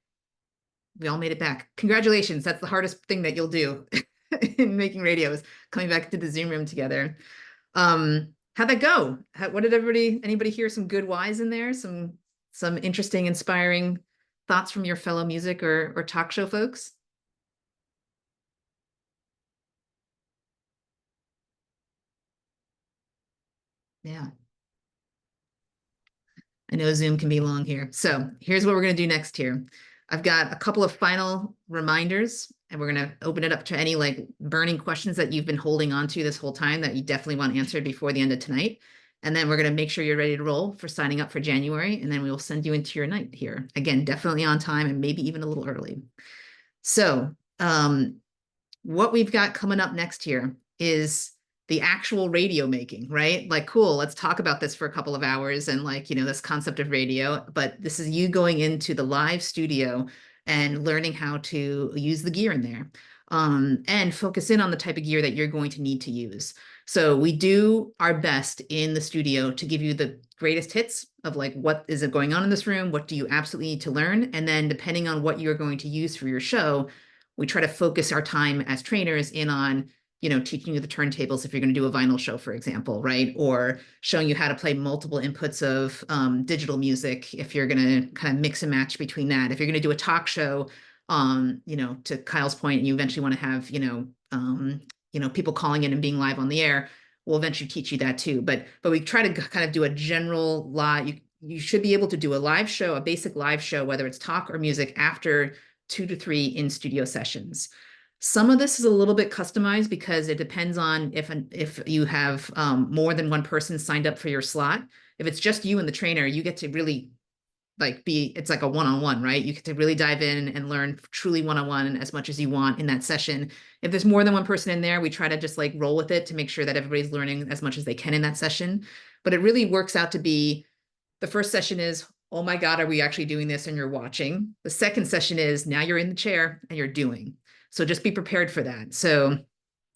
We all made it back. Congratulations. That's the hardest thing that you'll do in making radios, coming back to the Zoom room together. How'd that go? What did anybody hear some good whys in there? Some interesting, inspiring thoughts from your fellow music or talk show folks? Yeah. I know Zoom can be long here. So here's what we're going to do next here. I've got a couple of final reminders, and we're going to open it up to any like burning questions that you've been holding on to this whole time that you definitely want answered before the end of tonight. And then we're going to make sure you're ready to roll for signing up for January. And then we will send you into your night here. Again, definitely on time and maybe even a little early. So what we've got coming up next here is the actual radio making, right? Like, cool, let's talk about this for a couple of hours and like, this concept of radio, but this is you going into the live studio and learning how to use the gear in there, and focus in on the type of gear that you're going to need to use. So we do our best in the studio to give you the greatest hits of like, what is it going on in this room? What do you absolutely need to learn? And then depending on what you're going to use for your show, we try to focus our time as trainers in on, teaching you the turntables if you're going to do a vinyl show, for example, right? Or showing you how to play multiple inputs of digital music if you're going to kind of mix and match between that. If you're going to do a talk show, to Kyle's point, and you eventually want to have, people calling in and being live on the air, we'll eventually teach you that too. But we try to kind of do a general live. You should be able to do a live show, a basic live show, whether it's talk or music, after 2 to 3 in-studio sessions. Some of this is a little bit customized because it depends on if you have more than one person signed up for your slot. If it's just you and the trainer, you get to really it's like a one-on-one, right? You get to really dive in and learn truly one-on-one as much as you want in that session. If there's more than one person in there, we try to just like roll with it to make sure that everybody's learning as much as they can in that session. But it really works out to be, the first session is, oh my God, are we actually doing this? And you're watching. The second session is, now you're in the chair and you're doing. So just be prepared for that. So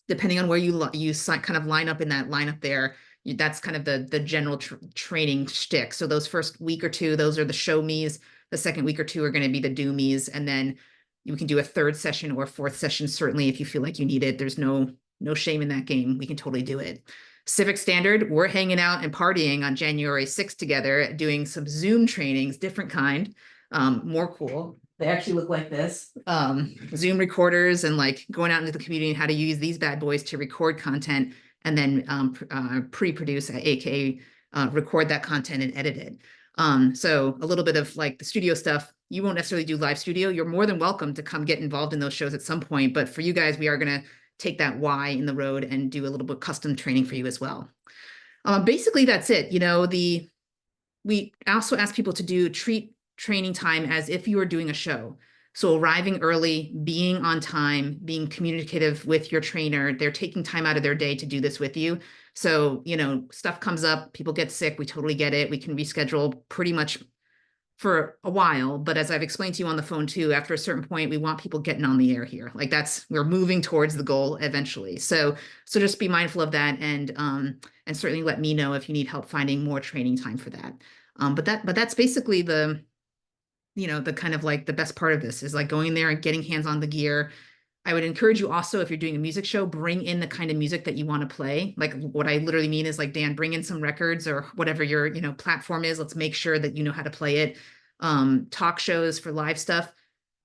depending on where you kind of line up in that lineup there, that's kind of the general training shtick. So those first week or two, those are the show me's. The second week or two are going to be the do me's. And then you can do a third session or fourth session, certainly, if you feel like you need it. There's no shame in that game. We can totally do it. Civic Standard, we're hanging out and partying on January 6th together, doing some Zoom trainings, different kind, more cool. They actually look like this, Zoom recorders, and like going out into the community and how to use these bad boys to record content and then pre-produce, aka record that content and edit it. So a little bit of like the studio stuff. You won't necessarily do live studio. You're more than welcome to come get involved in those shows at some point. But for you guys, we are going to take that Y in the road and do a little bit custom training for you as well. Basically, that's it. You know, we also ask people to treat training time as if you were doing a show. So arriving early, being on time, being communicative with your trainer. They're taking time out of their day to do this with you. So, you know, stuff comes up, people get sick, we totally get it. We can reschedule pretty much for a while, but as I've explained to you on the phone too, after a certain point, we want people getting on the air here. Like we're moving towards the goal eventually. So just be mindful of that, and certainly let me know if you need help finding more training time for that. But that's basically the kind of like the best part of this is like going there and getting hands on the gear. I would encourage you also, if you're doing a music show, bring in the kind of music that you want to play. Like what I literally mean is like, Dan, bring in some records or whatever your, platform is. Let's make sure that you know how to play it. Talk shows for live stuff,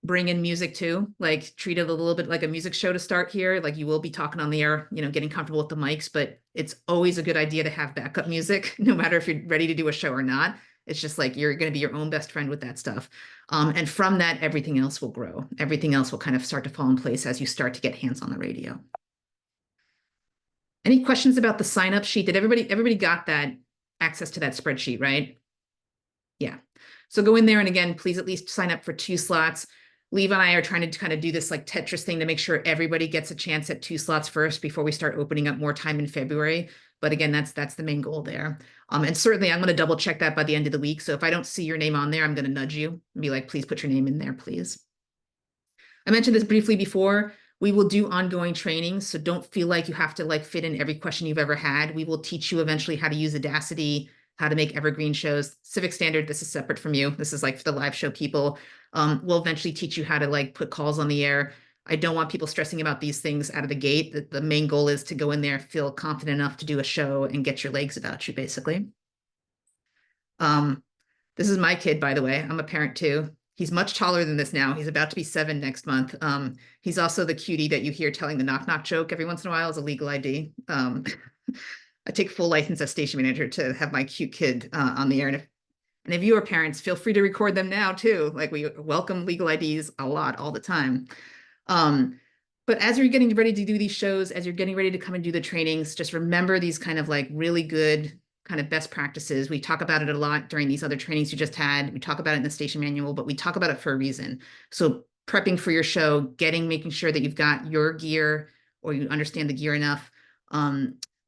bring in music too. Like treat it a little bit like a music show to start here. Like you will be talking on the air, getting comfortable with the mics, but it's always a good idea to have backup music, no matter if you're ready to do a show or not. It's just like you're going to be your own best friend with that stuff. And from that, everything else will grow. Everything else will kind of start to fall in place as you start to get hands on the radio. Any questions about the sign up sheet? Did everybody got that access to that spreadsheet, right? Yeah. So go in there, and again, please at least sign up for 2 slots. Levi and I are trying to kind of do this like Tetris thing to make sure everybody gets a chance at 2 slots first before we start opening up more time in February. But again, that's the main goal there. And certainly I'm going to double check that by the end of the week. So if I don't see your name on there, I'm going to nudge you and be like, please put your name in there, please. I mentioned this briefly before. We will do ongoing training, so don't feel like you have to like fit in every question you've ever had. We will teach you eventually how to use Audacity, how to make evergreen shows. Civic Standard, this is separate from you. This is like for the live show people. We'll eventually teach you how to like put calls on the air. I don't want people stressing about these things out of the gate. The main goal is to go in there, feel confident enough to do a show and get your legs about you, basically. This is my kid, by the way. I'm a parent too. He's much taller than this now. He's about to be 7 next month. He's also the cutie that you hear telling the knock knock joke every once in a while as a legal ID. I take full license as station manager to have my cute kid on the air. And if you are parents, feel free to record them now too. Like we welcome legal IDs a lot, all the time. But as you're getting ready to do these shows, as you're getting ready to come and do the trainings, just remember these kind of like really good kind of best practices. We talk about it a lot during these other trainings you just had. We talk about it in the station manual, but we talk about it for a reason. So prepping for your show, making sure that you've got your gear or you understand the gear enough.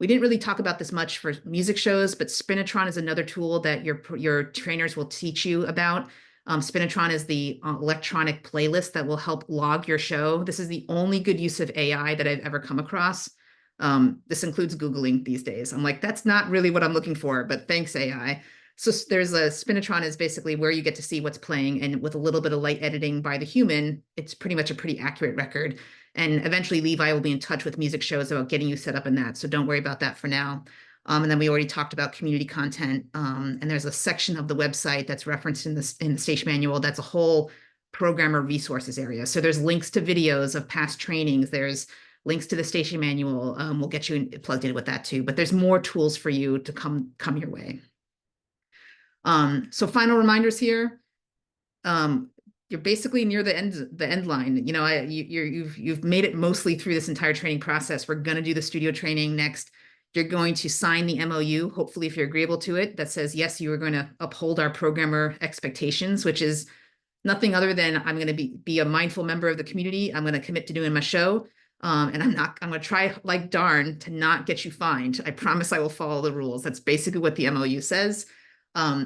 We didn't really talk about this much for music shows, but Spinitron is another tool that your trainers will teach you about. Spinitron is the electronic playlist that will help log your show. This is the only good use of AI that I've ever come across. This includes Googling these days. I'm like, that's not really what I'm looking for, but thanks AI. So there's a Spinitron is basically where you get to see what's playing, and with a little bit of light editing by the human, it's pretty much a pretty accurate record. And eventually Levi will be in touch with music shows about getting you set up in that. So don't worry about that for now. And then we already talked about community content. And there's a section of the website that's referenced in the station manual. That's a whole programmer resources area. So there's links to videos of past trainings. There's links to the station manual. We'll get you plugged in with that too. But there's more tools for you to come your way. So final reminders here. You're basically near the end line. You know, you've made it mostly through this entire training process. We're going to do the studio training next. You're going to sign the MOU, hopefully, if you're agreeable to it, that says, yes, you are going to uphold our programmer expectations, which is nothing other than I'm going to be a mindful member of the community. I'm going to commit to doing my show. And I'm going to try like darn to not get you fined. I promise I will follow the rules. That's basically what the MOU says.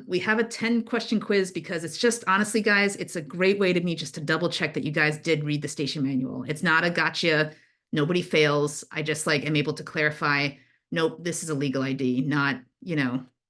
We have a 10-question quiz because it's just, honestly, guys, it's a great way to me just to double check that you guys did read the station manual. It's not a gotcha. Nobody fails. I just like am able to clarify, nope, this is a legal ID, not,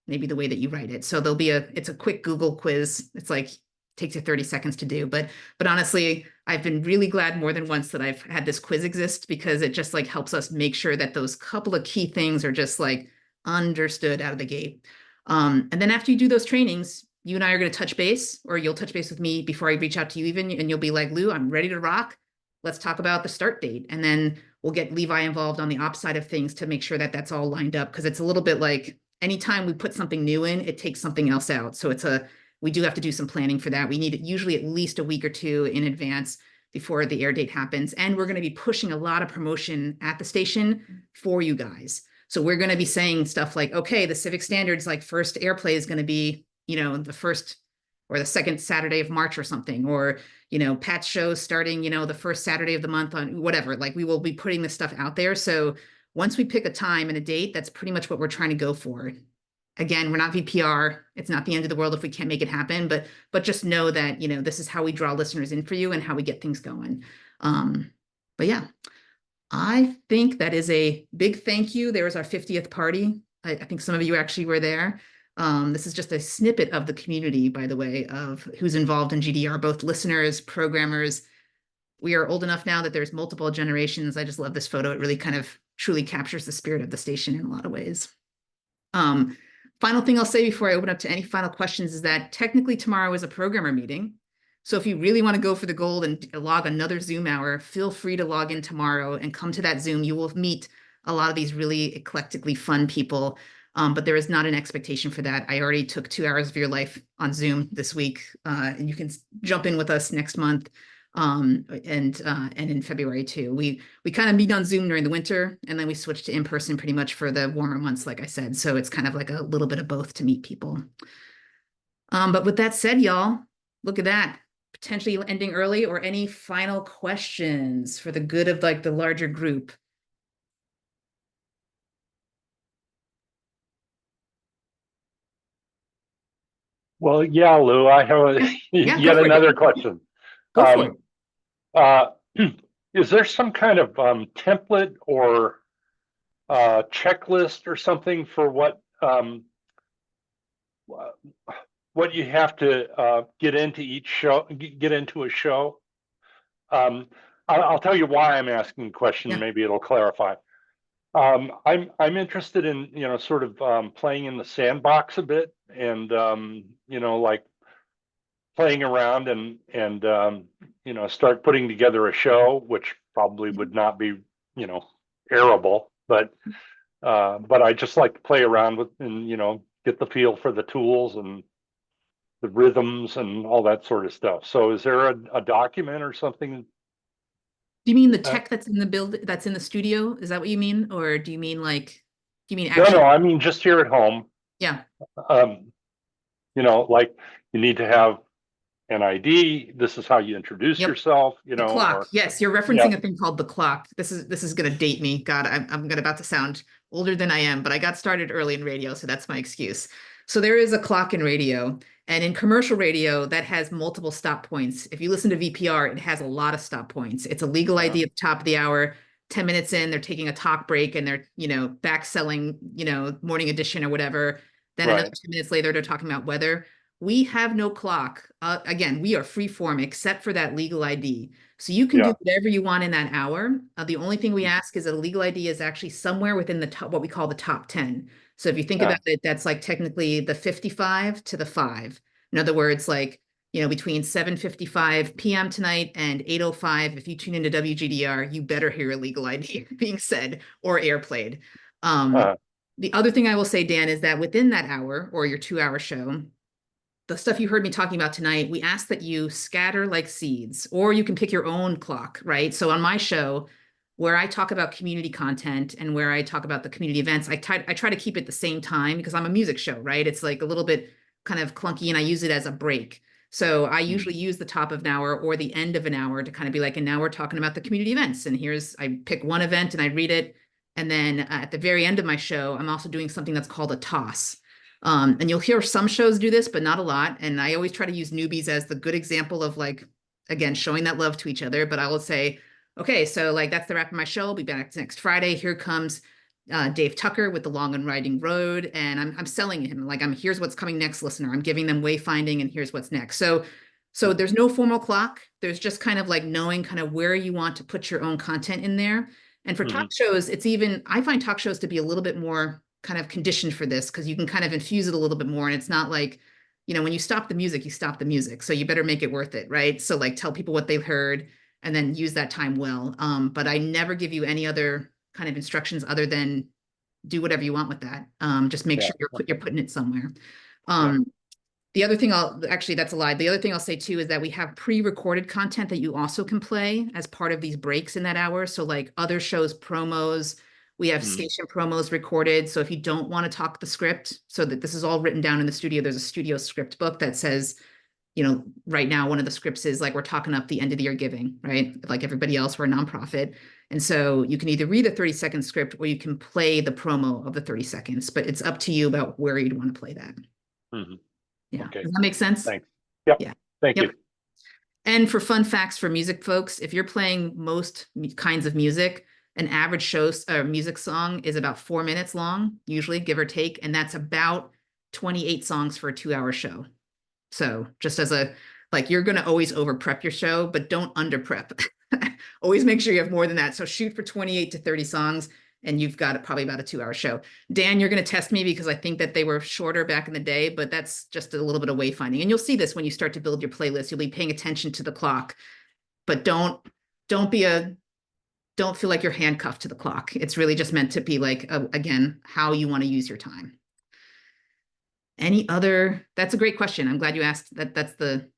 maybe the way that you write it. So it's a quick Google quiz. It's like takes you 30 seconds to do. But honestly, I've been really glad more than once that I've had this quiz exist, because it just like helps us make sure that those couple of key things are just like understood out of the gate. And then after you do those trainings, you and I are going to touch base, or you'll touch base with me before I reach out to you even, and you'll be like, Lou, I'm ready to rock. Let's talk about the start date. And then we'll get Levi involved on the ops side of things to make sure that that's all lined up. Because it's a little bit like anytime we put something new in, it takes something else out. So we do have to do some planning for that. We need usually at least a week or two in advance before the air date happens. And we're going to be pushing a lot of promotion at the station for you guys. So we're going to be saying stuff like, okay, the Civic Standards like first airplay is going to be, the first or the second Saturday of March or something, or, Pat's shows starting, the first Saturday of the month on whatever. Like, we will be putting this stuff out there. So once we pick a time and a date, that's pretty much what we're trying to go for. Again, we're not VPR. It's not the end of the world if we can't make it happen, but just know that, this is how we draw listeners in for you and how we get things going. But yeah, I think that is a big thank you. There was our 50th party. I think some of you actually were there. This is just a snippet of the community, by the way, of who's involved in GDR, both listeners, programmers. We are old enough now that there's multiple generations. I just love this photo. It really kind of truly captures the spirit of the station in a lot of ways. Final thing I'll say before I open up to any final questions is that technically tomorrow is a programmer meeting. So if you really want to go for the gold and log another Zoom hour, feel free to log in tomorrow and come to that Zoom. You will meet a lot of these really eclectically fun people. But there is not an expectation for that. I already took 2 hours of your life on Zoom this week, and you can jump in with us next month, and in February too. We kind of meet on Zoom during the winter, and then we switch to in-person pretty much for the warmer months, like I said. So it's kind of like a little bit of both to meet people. But with that said, y'all, look at that. Potentially ending early, or any final questions for the good of like the larger group? Well, yeah, Lou, I have yet another question. Go for it. Is there some kind of template or checklist or something for what you have to get into each show, get into a show? I'll tell you why I'm asking the question. Yeah. Maybe it'll clarify. I'm interested in, sort of playing in the sandbox a bit, and like playing around and start putting together a show, which probably would not be, airable, but I just like to play around with and get the feel for the tools and the rhythms and all that sort of stuff. So is there a document or something? Do you mean the tech that's in the that's in the studio? Is that what you mean? Or do you mean actually? No, I mean just here at home. Yeah. Like you need to have an ID. This is how you introduce yourself, The clock. Yes, you're referencing a thing called the clock. This is going to date me. God, I'm about to sound older than I am, but I got started early in radio, so that's my excuse. So there is a clock in radio, and in commercial radio that has multiple stop points. If you listen to VPR, it has a lot of stop points. It's a legal ID at the top of the hour. 10 minutes in, they're taking a talk break and they're, back selling, morning edition or whatever. Then another 2 minutes later, they're talking about weather. We have no clock. Again, we are free form except for that legal ID. So you can do whatever you want in that hour. The only thing we ask is that a legal ID is actually somewhere within the top, what we call the top 10. So if you think about it, that's like technically the 55 to the 5. In other words, like, between 7:55 p.m. tonight and 8:05, if you tune into WGDR, you better hear a legal ID being said or airplayed. The other thing I will say, Dan, is that within that hour or your 2-hour show, the stuff you heard me talking about tonight, we ask that you scatter like seeds, or you can pick your own clock, right? So on my show, where I talk about community content and where I talk about the community events, I try to keep it the same time because I'm a music show, right? It's like a little bit kind of clunky and I use it as a break. So I usually use the top of an hour or the end of an hour to kind of be like, and now we're talking about the community events. And I pick one event and I read it. And then at the very end of my show, I'm also doing something that's called a toss. And you'll hear some shows do this, but not a lot. And I always try to use newbies as the good example of like, again, showing that love to each other. But I will say, okay, so like that's the wrap of my show. I'll be back next Friday. Here comes Dave Tucker with the Long and Winding Road. And I'm selling him like, here's what's coming next, listener. I'm giving them wayfinding and here's what's next. So So there's no formal clock. There's just kind of like knowing kind of where you want to put your own content in there. And for talk shows, it's even, I find talk shows to be a little bit more kind of conditioned for this because you can kind of infuse it a little bit more. And it's not like, you know, when you stop the music, you stop the music. So you better make it worth it, right? So like tell people what they've heard and then use that time well. But I never give you any other kind of instructions other than do whatever you want with that. Just make sure you're putting it somewhere. The other thing actually, that's a lie. The other thing I'll say too is that we have pre-recorded content that you also can play as part of these breaks in that hour. So like other shows promos, we have station promos recorded. So if you don't want to talk the script, so that this is all written down in the studio, there's a studio script book that says, you know, right now, one of the scripts is like, we're talking up the end of the year giving, right? Like everybody else, we're a nonprofit. And so you can either read a 30-second script or you can play the promo of the 30 seconds, but it's up to you about where you'd want to play that. Yeah. Okay. Does that make sense? Thanks. Yep. Yeah. Thank you. And for fun facts for music folks, if you're playing most kinds of music, an average show music song is about 4 minutes long, usually, give or take. And that's about 28 songs for a 2-hour show. So just as a, like, you're going to always over prep your show, but don't under prep. Always make sure you have more than that. So shoot for 28 to 30 songs and you've got probably about a 2-hour show. Dan, you're going to test me because I think that they were shorter back in the day, but that's just a little bit of wayfinding. And you'll see this when you start to build your playlist. You'll be paying attention to the clock, but don't feel like you're handcuffed to the clock. It's really just meant to be like, again, how you want to use your time. That's a great question. I'm glad you asked that. That's the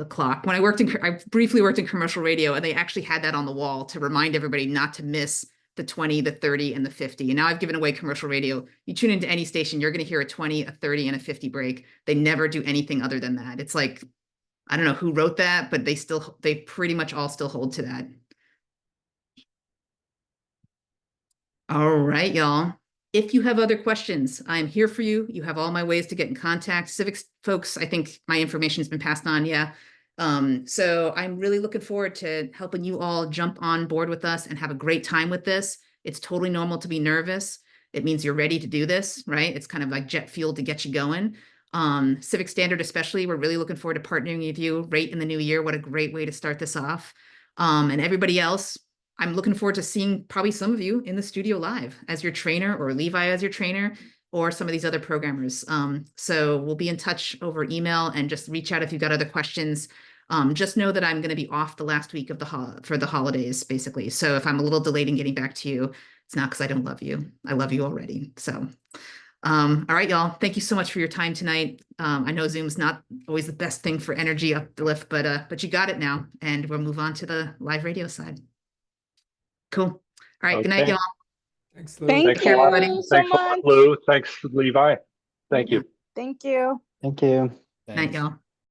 clock. When I briefly worked in commercial radio, and they actually had that on the wall to remind everybody not to miss the 20, the 30, and the 50. And now I've given away commercial radio. You tune into any station, you're going to hear a 20, a 30, and a 50 break. They never do anything other than that. It's like, I don't know who wrote that, but they pretty much all still hold to that. All right, y'all. If you have other questions, I'm here for you. You have all my ways to get in contact. Civics folks, I think my information has been passed on. Yeah. So I'm really looking forward to helping you all jump on board with us and have a great time with this. It's totally normal to be nervous. It means you're ready to do this, right? It's kind of like jet fuel to get you going. Civic Standard especially, we're really looking forward to partnering with you right in the new year. What a great way to start this off. And everybody else, I'm looking forward to seeing probably some of you in the studio live as your trainer, or Levi as your trainer, or some of these other programmers. So we'll be in touch over email, and just reach out if you've got other questions. Just know that I'm going to be off the last week of for the holidays, basically. So if I'm a little delayed in getting back to you, it's not because I don't love you. I love you already. So, all right, y'all. Thank you so much for your time tonight. I know Zoom's not always the best thing for energy uplift, but you got it now, and we'll move on to the live radio side. Cool. All right. Okay. Good night, y'all. Thanks, Lou. Thank you so Thanks a lot, much. Lou. Thanks, Levi. Thank you. Thank you. Thank you. Night, y'all.